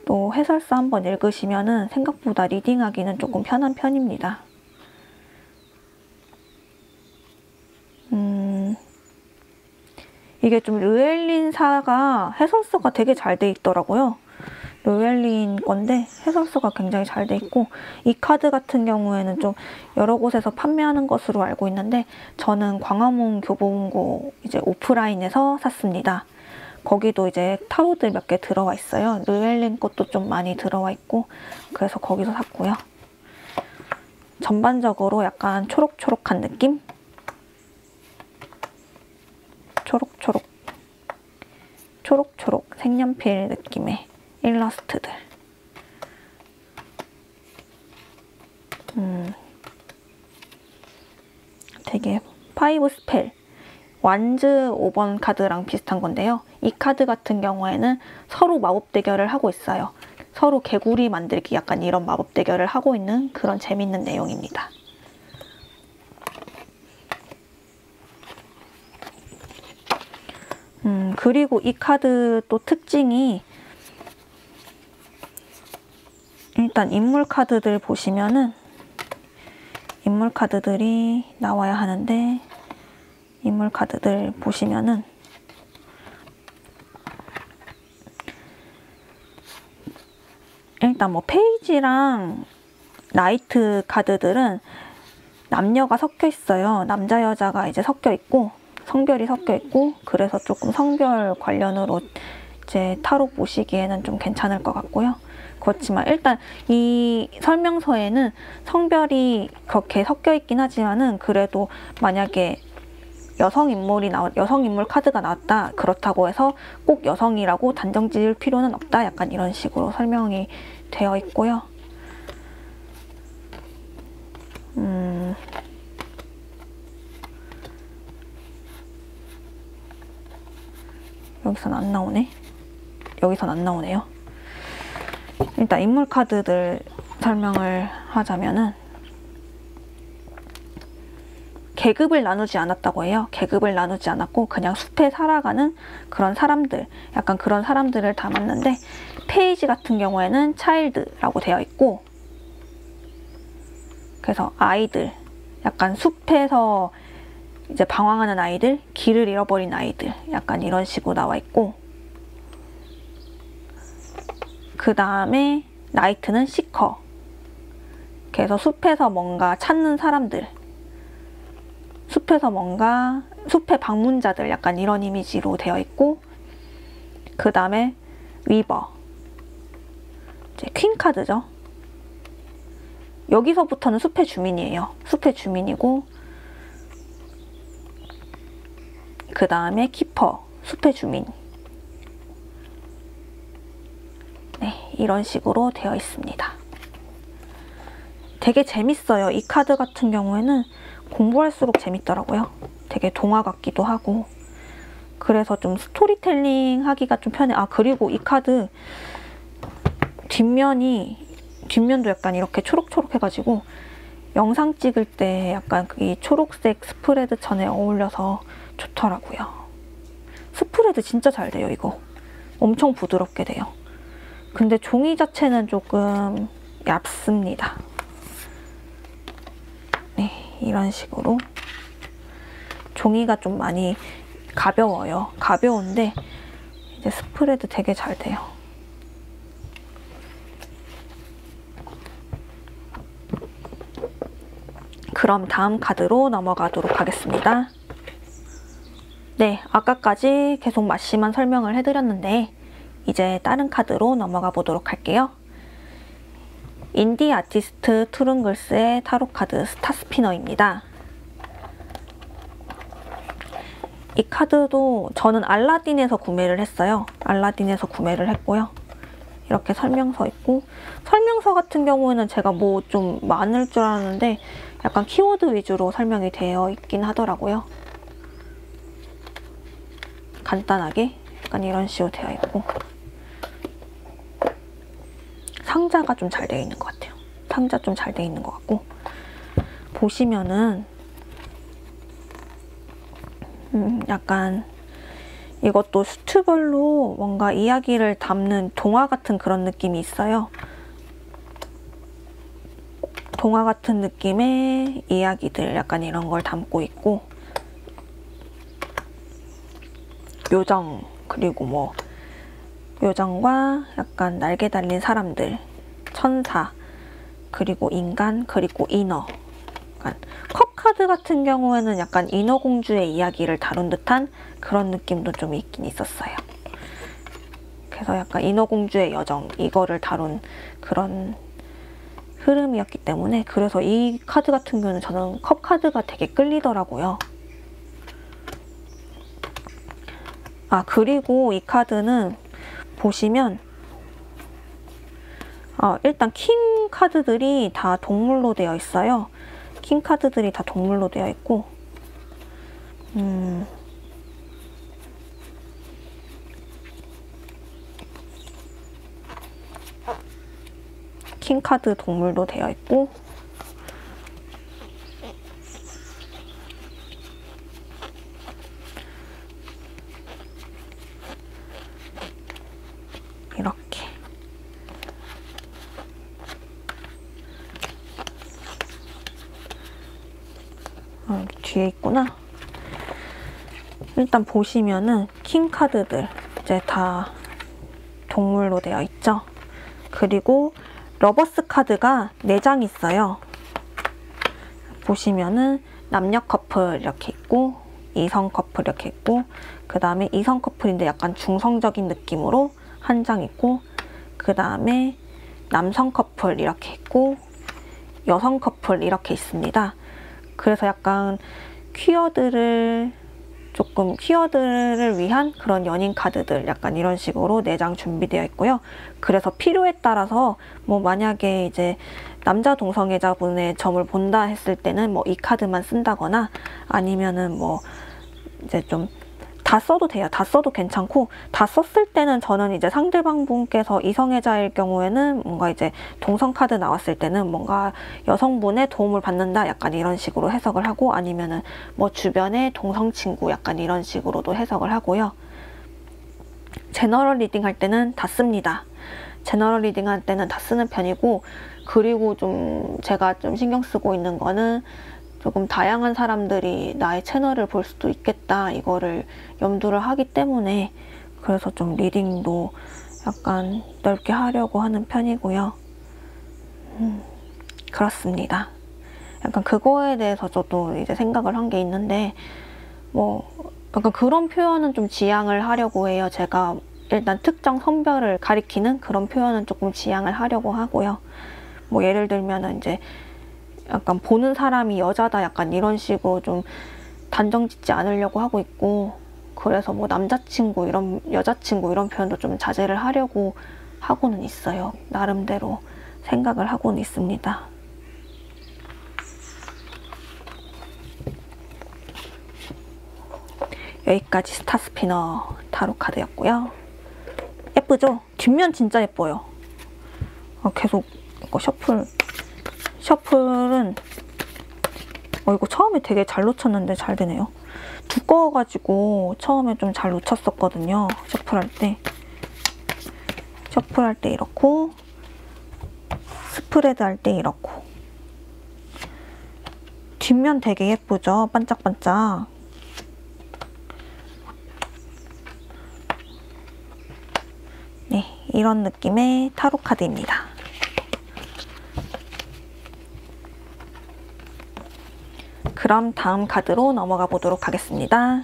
또 해설서 한번 읽으시면은 생각보다 리딩하기는 조금 편한 편입니다. 이게 좀 르엘린사가 해설서가 되게 잘 돼 있더라고요. 르엘린 건데 해설서가 굉장히 잘 돼 있고, 이 카드 같은 경우에는 좀 여러 곳에서 판매하는 것으로 알고 있는데 저는 광화문 교보문고 이제 오프라인에서 샀습니다. 거기도 이제 타로들 몇 개 들어와 있어요. 르엘린 것도 좀 많이 들어와 있고, 그래서 거기서 샀고요. 전반적으로 약간 초록초록한 느낌? 초록초록 색연필 느낌의 일러스트들. 되게 파이브 스펠, 완즈 5번 카드랑 비슷한 건데요. 이 카드 같은 경우에는 서로 마법 대결을 하고 있어요. 서로 개구리 만들기, 약간 이런 마법 대결을 하고 있는 그런 재밌는 내용입니다. 그리고 이 카드 또 특징이 일단 인물 카드들 보시면은 인물 카드들이 나와야 하는데, 인물 카드들 보시면은 일단 뭐 페이지랑 나이트 카드들은 남녀가 섞여 있어요. 남자 여자가 이제 섞여 있고 성별이 섞여 있고, 그래서 조금 성별 관련으로 이제 타로 보시기에는 좀 괜찮을 것 같고요. 그렇지만 일단 이 설명서에는 성별이 그렇게 섞여 있긴 하지만은, 그래도 만약에 여성 인물 카드가 나왔다, 그렇다고 해서 꼭 여성이라고 단정 지을 필요는 없다, 약간 이런 식으로 설명이 되어 있고요. 여기선 안 나오네. 여기선 안 나오네요. 일단 인물 카드들 설명을 하자면은, 계급을 나누지 않았다고 해요. 계급을 나누지 않았고 그냥 숲에 살아가는 그런 사람들, 약간 그런 사람들을 담았는데, 페이지 같은 경우에는 차일드라고 되어 있고, 그래서 아이들, 약간 숲에서 이제 방황하는 아이들, 길을 잃어버린 아이들, 약간 이런 식으로 나와 있고, 그 다음에 나이트는 시커, 그래서 숲에서 뭔가 찾는 사람들, 숲의 방문자들, 약간 이런 이미지로 되어 있고, 그 다음에 위버, 이제 퀸 카드죠. 여기서부터는 숲의 주민이에요. 숲의 주민이고, 그 다음에 키퍼, 숲의 주민. 네, 이런 식으로 되어 있습니다. 되게 재밌어요. 이 카드 같은 경우에는 공부할수록 재밌더라고요. 되게 동화 같기도 하고, 그래서 좀 스토리텔링 하기가 좀 편해. 아, 그리고 이 카드 뒷면도 약간 이렇게 초록초록 해가지고 영상 찍을 때 약간 이 초록색 스프레드 천에 어울려서 좋더라고요. 스프레드 진짜 잘 돼요, 이거. 엄청 부드럽게 돼요. 근데 종이 자체는 조금 얇습니다. 네, 이런 식으로 종이가 좀 많이 가벼워요. 가벼운데 이제 스프레드 되게 잘 돼요. 그럼 다음 카드로 넘어가도록 하겠습니다. 네, 아까까지 계속 마시만 설명을 해드렸는데, 이제 다른 카드로 넘어가 보도록 할게요. 인디 아티스트 투릉글스의 타로 카드 스타스피너입니다. 이 카드도 저는 알라딘에서 구매를 했어요. 알라딘에서 구매를 했고요. 이렇게 설명서 있고, 설명서 같은 경우에는 제가 뭐 좀 많을 줄 알았는데 약간 키워드 위주로 설명이 되어 있긴 하더라고요. 간단하게 약간 이런 식으로 되어 있고, 상자가 좀 잘 되어 있는 것 같아요. 상자 좀 잘 되어 있는 것 같고, 보시면은 약간 이것도 수트별로 뭔가 이야기를 담는 동화 같은 그런 느낌이 있어요. 동화 같은 느낌의 이야기들, 약간 이런 걸 담고 있고, 요정, 그리고 뭐 요정과 약간 날개 달린 사람들, 천사, 그리고 인간, 그리고 인어. 약간 컵 카드 같은 경우에는 약간 인어공주의 이야기를 다룬 듯한 그런 느낌도 좀 있긴 있었어요. 그래서 약간 인어공주의 여정, 이거를 다룬 그런 흐름이었기 때문에, 그래서 이 카드 같은 경우는 저는 컵 카드가 되게 끌리더라고요. 아, 그리고 이 카드는 보시면 일단 킹 카드들이 다 동물로 되어 있어요. 킹 카드들이 다 동물로 되어 있고, 킹 카드 동물도 되어 있고, 이렇게 뒤에 있구나. 일단 보시면은 킹 카드들 이제 다 동물로 되어 있죠. 그리고 러버스 카드가 4장 있어요. 보시면은 남녀 커플 이렇게 있고 이성 커플 이렇게 있고, 그 다음에 이성 커플인데 약간 중성적인 느낌으로 한 장 있고, 그 다음에 남성 커플 이렇게 있고 여성 커플 이렇게 있습니다. 그래서 약간 퀴어들을 위한 그런 연인 카드들 약간 이런 식으로 4장 준비되어 있고요. 그래서 필요에 따라서 뭐 만약에 이제 남자 동성애자분의 점을 본다 했을 때는 뭐 이 카드만 쓴다거나, 아니면은 뭐 이제 좀 다 써도 돼요. 다 써도 괜찮고, 다 썼을 때는 저는 이제 상대방 분께서 이성애자일 경우에는 뭔가 이제 동성 카드 나왔을 때는 뭔가 여성분의 도움을 받는다 약간 이런 식으로 해석을 하고, 아니면은 뭐 주변에 동성 친구 약간 이런 식으로도 해석을 하고요. 제너럴 리딩 할 때는 다 씁니다. 제너럴 리딩 할 때는 다 쓰는 편이고, 그리고 좀 제가 좀 신경 쓰고 있는 거는 조금 다양한 사람들이 나의 채널을 볼 수도 있겠다 이거를 염두를 하기 때문에, 그래서 좀 리딩도 약간 넓게 하려고 하는 편이고요. 그렇습니다. 약간 그거에 대해서 저도 이제 생각을 한 게 있는데, 뭐 약간 그런 표현은 좀 지양을 하려고 해요. 제가 일단 특정 성별을 가리키는 그런 표현은 조금 지양을 하려고 하고요. 뭐 예를 들면은 이제 약간 보는 사람이 여자다 약간 이런 식으로 좀 단정 짓지 않으려고 하고 있고, 그래서 뭐 남자친구 이런 여자친구 이런 표현도 좀 자제를 하려고 하고는 있어요. 나름대로 생각을 하고는 있습니다. 여기까지 스타스피너 타로 카드였고요. 예쁘죠? 뒷면 진짜 예뻐요. 계속 이거 셔플은 이거 처음에 되게 잘 놓쳤는데 잘 되네요. 두꺼워가지고 처음에 좀 잘 놓쳤었거든요. 셔플할 때 이렇고, 스프레드 할 때 이렇고. 뒷면 되게 예쁘죠? 반짝반짝. 네, 이런 느낌의 타로 카드입니다. 그럼 다음 카드로 넘어가 보도록 하겠습니다.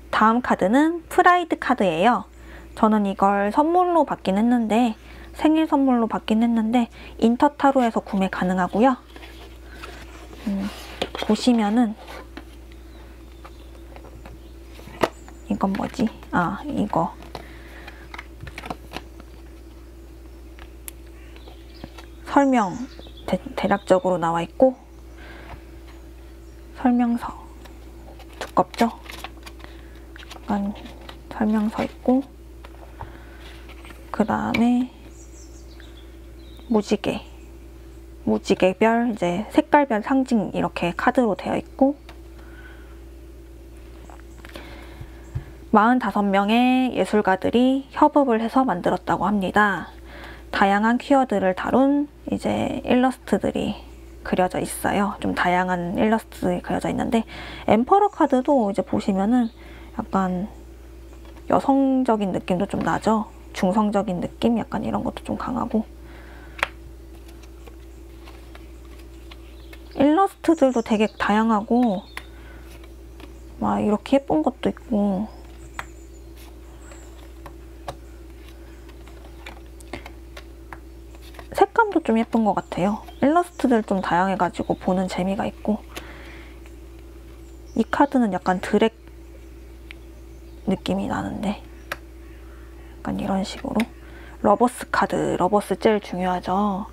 다음 카드는 프라이드 카드예요. 저는 이걸 선물로 받긴 했는데, 생일 선물로 받긴 했는데 인터타로에서 구매 가능하고요. 보시면은 이건 뭐지? 이거 설명 대략적으로 나와 있고, 설명서 두껍죠? 약간 설명서 있고, 그 다음에 무지개별 이제 색깔별 상징 이렇게 카드로 되어 있고, 45명의 예술가들이 협업을 해서 만들었다고 합니다. 다양한 퀴어들을 다룬 이제 일러스트들이 그려져 있어요. 좀 다양한 일러스트들이 그려져 있는데, 엠퍼러 카드도 이제 보시면은 약간 여성적인 느낌도 좀 나죠? 중성적인 느낌? 약간 이런 것도 좀 강하고, 일러스트들도 되게 다양하고 막 이렇게 예쁜 것도 있고, 색감도 좀 예쁜 것 같아요. 일러스트들 좀 다양해가지고 보는 재미가 있고, 이 카드는 약간 드랙 느낌이 나는데 약간 이런 식으로. 러버스 카드, 러버스 제일 중요하죠.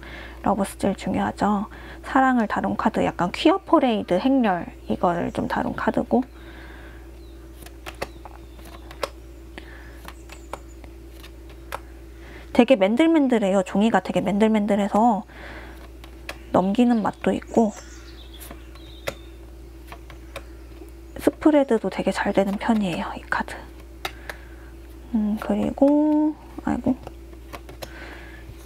사랑을 다룬 카드, 약간 퀴어 퍼레이드 행렬 이걸 좀 다룬 카드고, 되게 맨들맨들해요. 종이가 되게 맨들맨들해서 넘기는 맛도 있고, 스프레드도 되게 잘 되는 편이에요, 이 카드. 그리고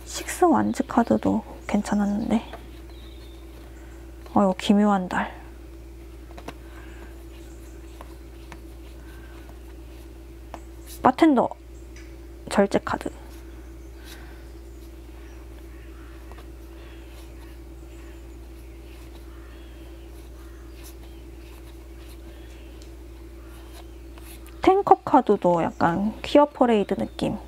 식스 완즈 카드도 괜찮았는데, 이거 기묘한 달. 바텐더 절제 카드. 탱커 카드도 약간 퀴어 퍼레이드 느낌이고,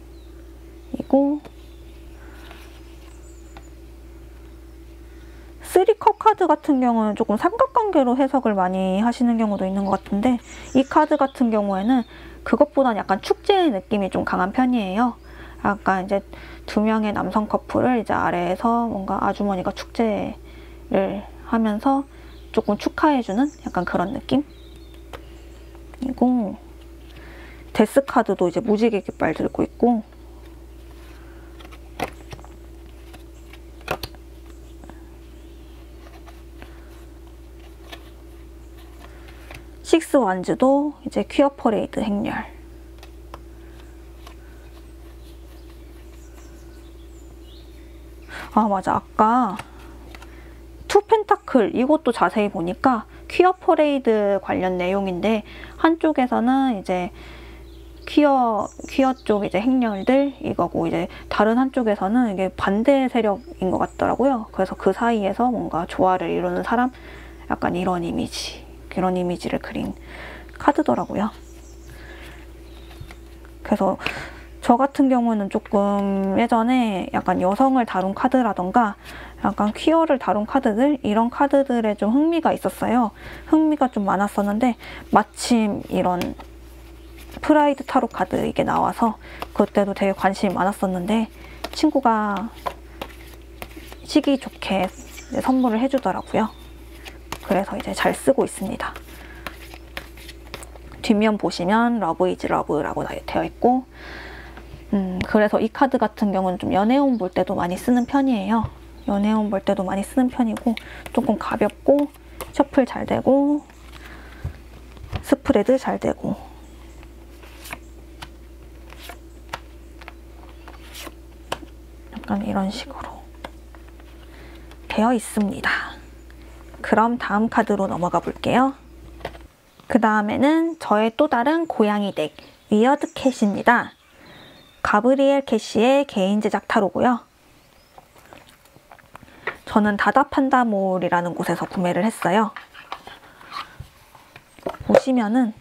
3컵 카드 같은 경우는 조금 삼각관계로 해석을 많이 하시는 경우도 있는 것 같은데, 이 카드 같은 경우에는 그것보다는 약간 축제의 느낌이 좀 강한 편이에요. 약간 이제 두 명의 남성 커플을 이제 아래에서 뭔가 아주머니가 축제를 하면서 조금 축하해주는 약간 그런 느낌? 이고, 데스 카드도 이제 무지개 깃발 들고 있고, 식스 완즈도 이제 퀴어 퍼레이드 행렬. 아 맞아, 아까 투 펜타클 이것도 자세히 보니까 퀴어 퍼레이드 관련 내용인데, 한쪽에서는 이제 퀴어 쪽 이제 행렬들 이거고, 이제 다른 한쪽에서는 이게 반대 세력인 것 같더라고요. 그래서 그 사이에서 뭔가 조화를 이루는 사람, 약간 이런 이미지를 그린 카드더라고요. 그래서 저 같은 경우는 조금 예전에 약간 여성을 다룬 카드라던가 약간 퀴어를 다룬 카드들, 이런 카드들에 좀 흥미가 있었어요. 흥미가 좀 많았었는데, 마침 이런 프라이드 타로 카드 이게 나와서 그때도 되게 관심이 많았었는데, 친구가 시기 좋게 선물을 해주더라고요. 그래서 이제 잘 쓰고 있습니다. 뒷면 보시면 러브 이즈 러브라고 되어 있고, 그래서 이 카드 같은 경우는 좀 연애운 볼 때도 많이 쓰는 편이에요. 연애운 볼 때도 많이 쓰는 편이고, 조금 가볍고 셔플 잘 되고 스프레드 잘 되고, 약간 이런 식으로 되어 있습니다. 그럼 다음 카드로 넘어가 볼게요. 그 다음에는 저의 또 다른 고양이 덱, 위어드 캣입니다. 가브리엘 캐시의 개인 제작 타로고요. 저는 다다판다몰이라는 곳에서 구매를 했어요. 보시면은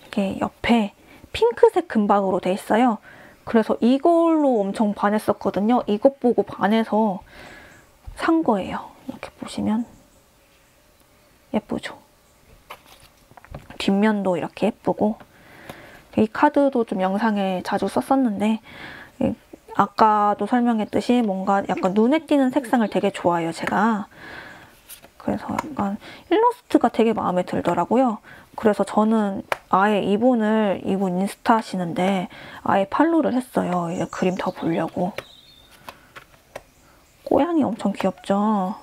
이게 옆에 핑크색 금박으로 돼 있어요. 그래서 이걸로 엄청 반했었거든요. 이것 보고 반해서 산 거예요. 이렇게 보시면 예쁘죠? 뒷면도 이렇게 예쁘고, 이 카드도 좀 영상에 자주 썼었는데, 아까도 설명했듯이 뭔가 약간 눈에 띄는 색상을 되게 좋아해요, 제가. 그래서 약간 일러스트가 되게 마음에 들더라고요. 그래서 저는 아예 이분 인스타 하시는데 아예 팔로우를 했어요. 이제 그림 더 보려고. 고양이 엄청 귀엽죠?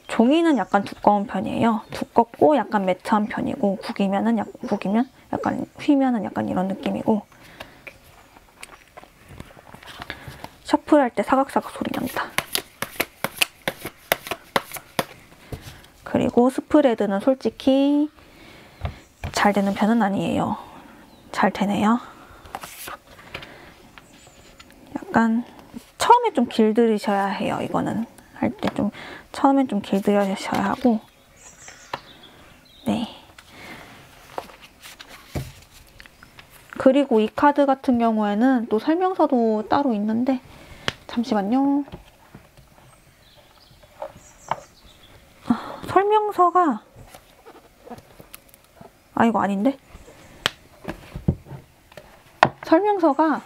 종이는 약간 두꺼운 편이에요. 두껍고 약간 매트한 편이고, 구기면 약간 휘면은 약간 이런 느낌이고, 셔플할 때 사각사각 소리 난다. 그리고 스프레드는 솔직히 잘 되는 편은 아니에요. 잘 되네요. 약간 처음에 좀 길들이셔야 해요. 이거는 할 때 좀 처음엔 좀 길들여셔야 하고. 네. 그리고 이 카드 같은 경우에는 또 설명서도 따로 있는데, 잠시만요. 설명서가, 아 이거 아닌데? 설명서가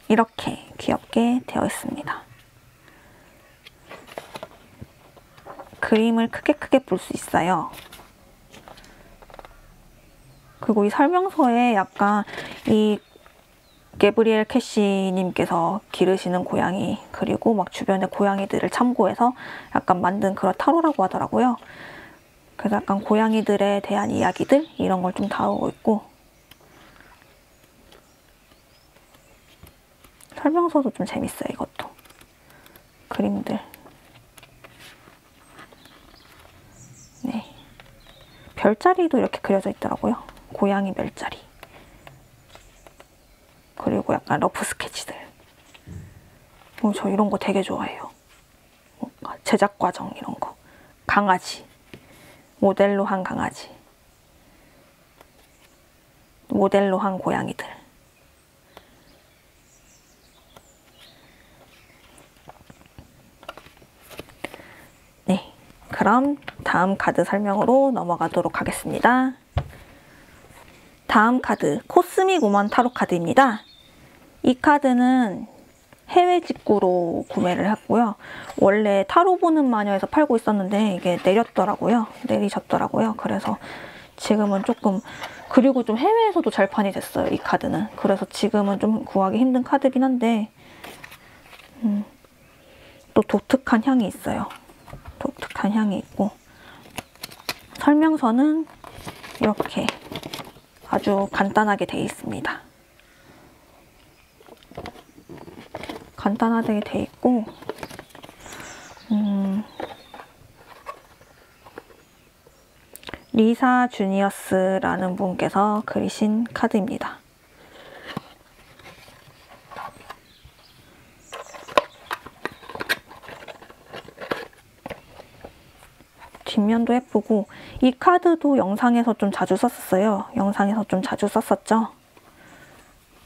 이렇게 귀엽게 되어 있습니다. 그림을 크게 볼 수 있어요. 그리고 이 설명서에 약간 이 게브리엘 캐시님께서 기르시는 고양이, 그리고 막 주변의 고양이들을 참고해서 약간 만든 그런 타로라고 하더라고요. 그래서 약간 고양이들에 대한 이야기들 이런 걸 좀 다루고 있고, 설명서도 좀 재밌어요, 이것도. 그림들. 네. 별자리도 이렇게 그려져 있더라고요. 고양이 별자리. 그리고 약간 러프 스케치들. 저 이런 거 되게 좋아해요. 제작 과정 이런 거. 강아지. 모델로 한 강아지. 모델로 한 고양이들. 네, 그럼 다음 카드 설명으로 넘어가도록 하겠습니다. 다음 카드, 코스믹 우먼 타로 카드입니다. 이 카드는 해외 직구로 구매를 했고요. 원래 타로 보는 마녀에서 팔고 있었는데 이게 내리셨더라고요. 그래서 지금은 조금, 그리고 좀 해외에서도 잘 판이 됐어요, 이 카드는. 그래서 지금은 좀 구하기 힘든 카드긴 한데 또 독특한 향이 있어요. 독특한 향이 있고, 설명서는 이렇게 아주 간단하게 되어 있습니다. 간단하게 되어 있고, 리사 주니어스라는 분께서 그리신 카드입니다. 뒷면도 예쁘고, 이 카드도 영상에서 좀 자주 썼었어요.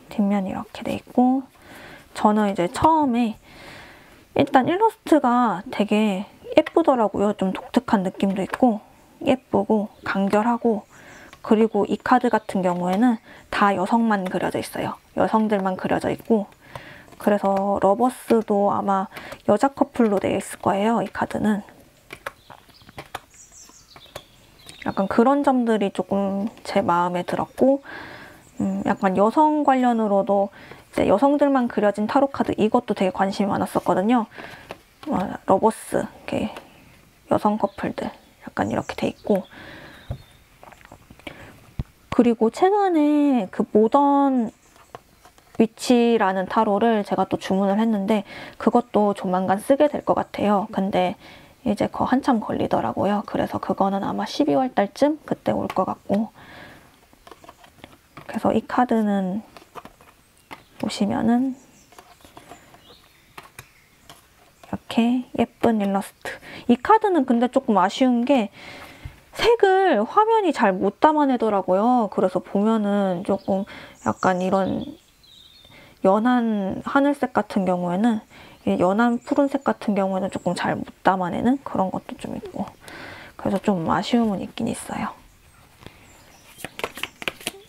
뒷면이 이렇게 돼 있고, 저는 이제 처음에 일단 일러스트가 되게 예쁘더라고요. 좀 독특한 느낌도 있고 예쁘고 간결하고, 그리고 이 카드 같은 경우에는 다 여성만 그려져 있어요. 여성들만 그려져 있고, 그래서 러버스도 아마 여자 커플로 되어 있을 거예요. 이 카드는 약간 그런 점들이 조금 제 마음에 들었고, 약간 여성 관련으로도 이제 여성들만 그려진 타로 카드, 이것도 되게 관심이 많았었거든요. 러버스, 이렇게 여성 커플들 약간 이렇게 돼 있고, 그리고 최근에 그 모던 위치라는 타로를 제가 또 주문을 했는데 그것도 조만간 쓰게 될 것 같아요. 근데 이제 한참 걸리더라고요. 그래서 그거는 아마 12월 달쯤 그때 올 것 같고, 그래서 이 카드는 보시면은 이렇게 예쁜 일러스트. 이 카드는 근데 조금 아쉬운 게 색을 화면이 잘 못 담아내더라고요. 그래서 보면은 조금 약간 이런 연한 하늘색 같은 경우에는, 연한 푸른색 같은 경우에는 조금 잘 못 담아내는 그런 것도 좀 있고, 그래서 좀 아쉬움은 있긴 있어요.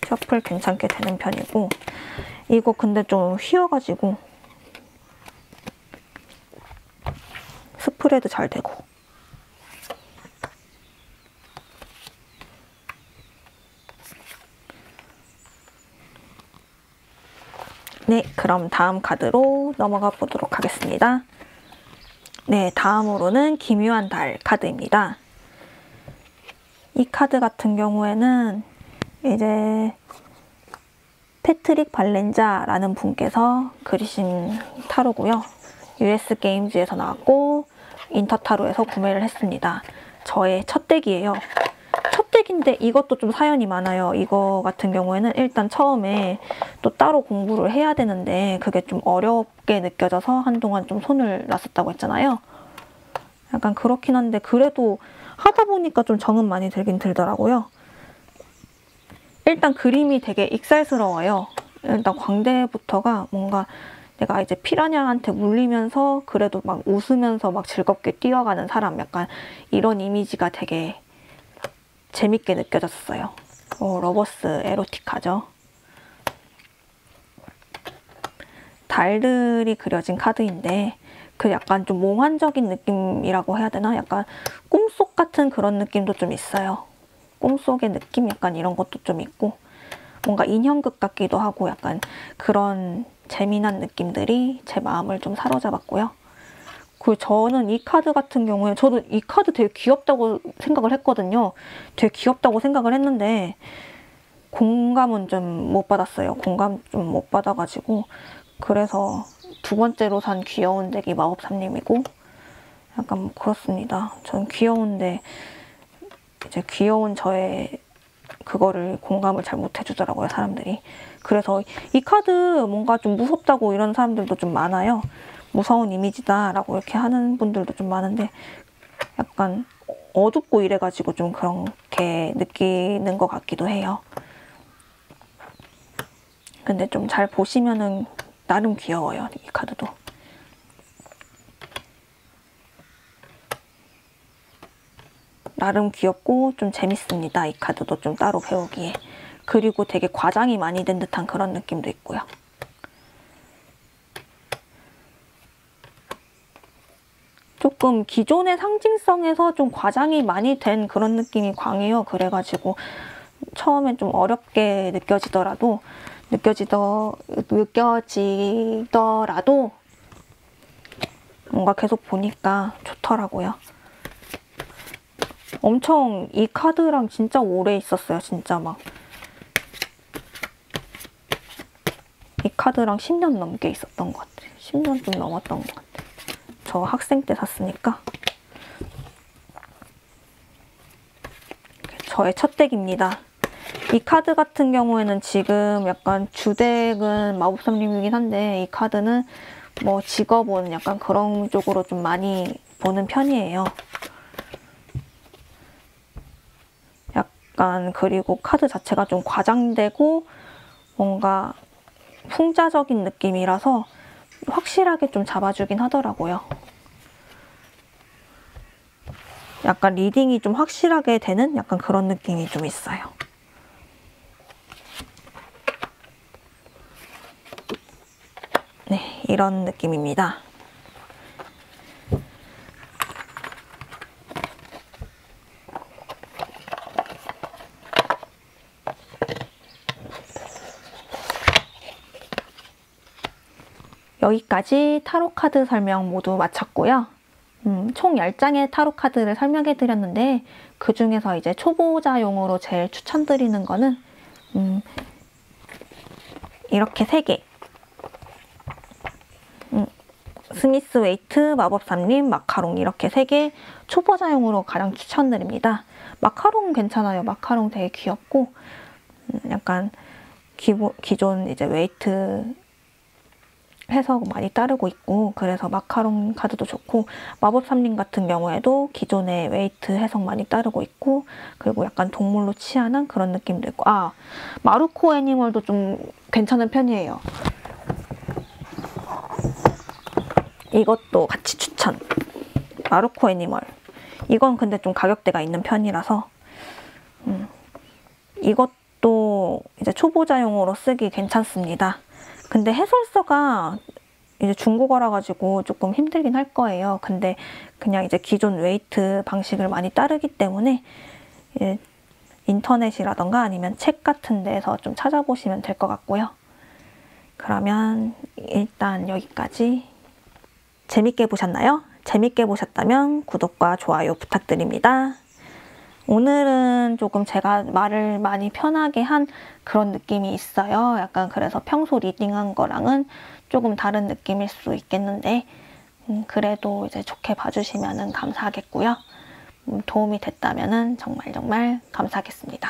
셔플 괜찮게 되는 편이고, 이거 근데 좀 휘어가지고 스프레드 잘 되고. 네, 그럼 다음 카드로 넘어가 보도록 하겠습니다. 네, 다음으로는 기묘한 달 카드입니다. 이 카드 같은 경우에는 이제 패트릭 발렌자라는 분께서 그리신 타로고요. US 게임즈에서 나왔고 인터타로에서 구매를 했습니다. 저의 첫 덱이에요. 첫 덱인데 이것도 좀 사연이 많아요. 이거 같은 경우에는 일단 처음에 또 따로 공부를 해야 되는데 그게 좀 어렵게 느껴져서 한동안 좀 손을 놨었다고 했잖아요. 약간 그렇긴 한데 그래도 하다 보니까 좀 정은 많이 들긴 들더라고요. 일단 그림이 되게 익살스러워요. 일단 광대부터가 뭔가 내가 이제 피라냐한테 물리면서 그래도 막 웃으면서 막 즐겁게 뛰어가는 사람, 약간 이런 이미지가 되게 재밌게 느껴졌어요. 러버스 에로틱하죠. 달들이 그려진 카드인데 그 약간 좀 몽환적인 느낌이라고 해야 되나? 약간 꿈속 같은 그런 느낌도 좀 있어요. 꿈속의 느낌? 약간 이런 것도 좀 있고, 뭔가 인형극 같기도 하고 약간 그런 재미난 느낌들이 제 마음을 좀 사로잡았고요. 그리고 저는 이 카드 같은 경우에, 저도 이 카드 되게 귀엽다고 생각을 했거든요. 되게 귀엽다고 생각을 했는데 공감은 좀 못 받았어요. 공감 좀 못 받아가지고, 그래서 두 번째로 산 귀여운 덱이 마법사님이고, 약간 뭐 그렇습니다. 전 귀여운데 이제 귀여운 저의 그거를 공감을 잘 못해주더라고요, 사람들이. 그래서 이 카드 뭔가 좀 무섭다고 이런 사람들도 좀 많아요. 무서운 이미지다 라고 이렇게 하는 분들도 좀 많은데, 약간 어둡고 이래가지고 좀 그렇게 느끼는 것 같기도 해요. 근데 좀 잘 보시면은 나름 귀여워요, 이 카드도. 나름 귀엽고 좀 재밌습니다, 이 카드도 좀 따로 배우기에. 그리고 되게 과장이 많이 된 듯한 그런 느낌도 있고요. 조금 기존의 상징성에서 좀 과장이 많이 된 그런 느낌이 강해요. 그래가지고 처음엔 좀 어렵게 느껴지더라도 뭔가 계속 보니까 좋더라고요. 엄청 이 카드랑 진짜 오래 있었어요. 진짜 막 이 카드랑 10년 넘게 있었던 것 같아요. 10년 좀 넘었던 것 같아요. 저 학생 때 샀으니까. 저의 첫 덱입니다. 이 카드 같은 경우에는 지금 약간 주덱은 마법사님이긴 한데, 이 카드는 뭐 직업은 약간 그런 쪽으로 좀 많이 보는 편이에요. 약간 그리고 카드 자체가 좀 과장되고 뭔가 풍자적인 느낌이라서 확실하게 좀 잡아주긴 하더라고요. 약간 리딩이 좀 확실하게 되는 약간 그런 느낌이 좀 있어요. 네, 이런 느낌입니다. 여기까지 타로카드 설명 모두 마쳤고요. 총 10장의 타로카드를 설명해 드렸는데, 그 중에서 이제 초보자용으로 제일 추천드리는 거는 이렇게 3개. 스미스 웨이트, 마법사님, 마카롱 이렇게 3개 초보자용으로 가장 추천드립니다. 마카롱 괜찮아요. 마카롱 되게 귀엽고 약간 기존 이제 웨이트 해석 많이 따르고 있고, 그래서 마카롱 카드도 좋고, 마법사님 같은 경우에도 기존의 웨이트 해석 많이 따르고 있고, 그리고 약간 동물로 치환한 그런 느낌도 있고, 마루코 애니멀도 좀 괜찮은 편이에요. 이것도 같이 추천. 마루코 애니멀. 이건 근데 좀 가격대가 있는 편이라서 이것도 이제 초보자용으로 쓰기 괜찮습니다. 근데 해설서가 이제 중국어라 가지고 조금 힘들긴 할 거예요. 근데 그냥 이제 기존 웨이트 방식을 많이 따르기 때문에 인터넷이라던가 아니면 책 같은 데서 좀 찾아보시면 될 것 같고요. 그러면 일단 여기까지. 재밌게 보셨나요? 재밌게 보셨다면 구독과 좋아요 부탁드립니다. 오늘은 조금 제가 말을 많이 편하게 한 그런 느낌이 있어요. 약간 그래서 평소 리딩한 거랑은 조금 다른 느낌일 수 있겠는데 그래도 이제 좋게 봐주시면 감사하겠고요. 도움이 됐다면 정말 감사하겠습니다.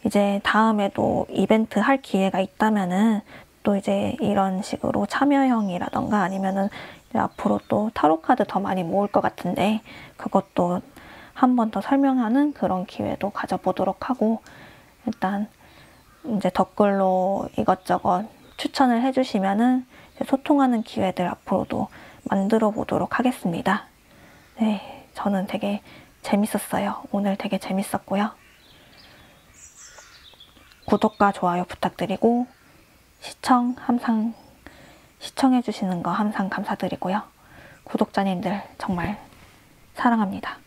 이제 다음에도 이벤트 할 기회가 있다면은 또 이제 이런 식으로 참여형이라던가 아니면은 이제 앞으로 또 타로카드 더 많이 모을 것 같은데 그것도 한 번 더 설명하는 그런 기회도 가져보도록 하고, 일단 이제 댓글로 이것저것 추천을 해주시면은 소통하는 기회들 앞으로도 만들어 보도록 하겠습니다. 네, 저는 되게 재밌었어요. 오늘 되게 재밌었고요. 구독과 좋아요 부탁드리고 항상 시청해주시는 거 항상 감사드리고요. 구독자님들 정말 사랑합니다.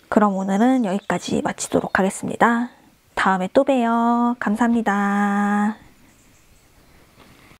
그럼 오늘은 여기까지 마치도록 하겠습니다. 다음에 또 봬요. 감사합니다.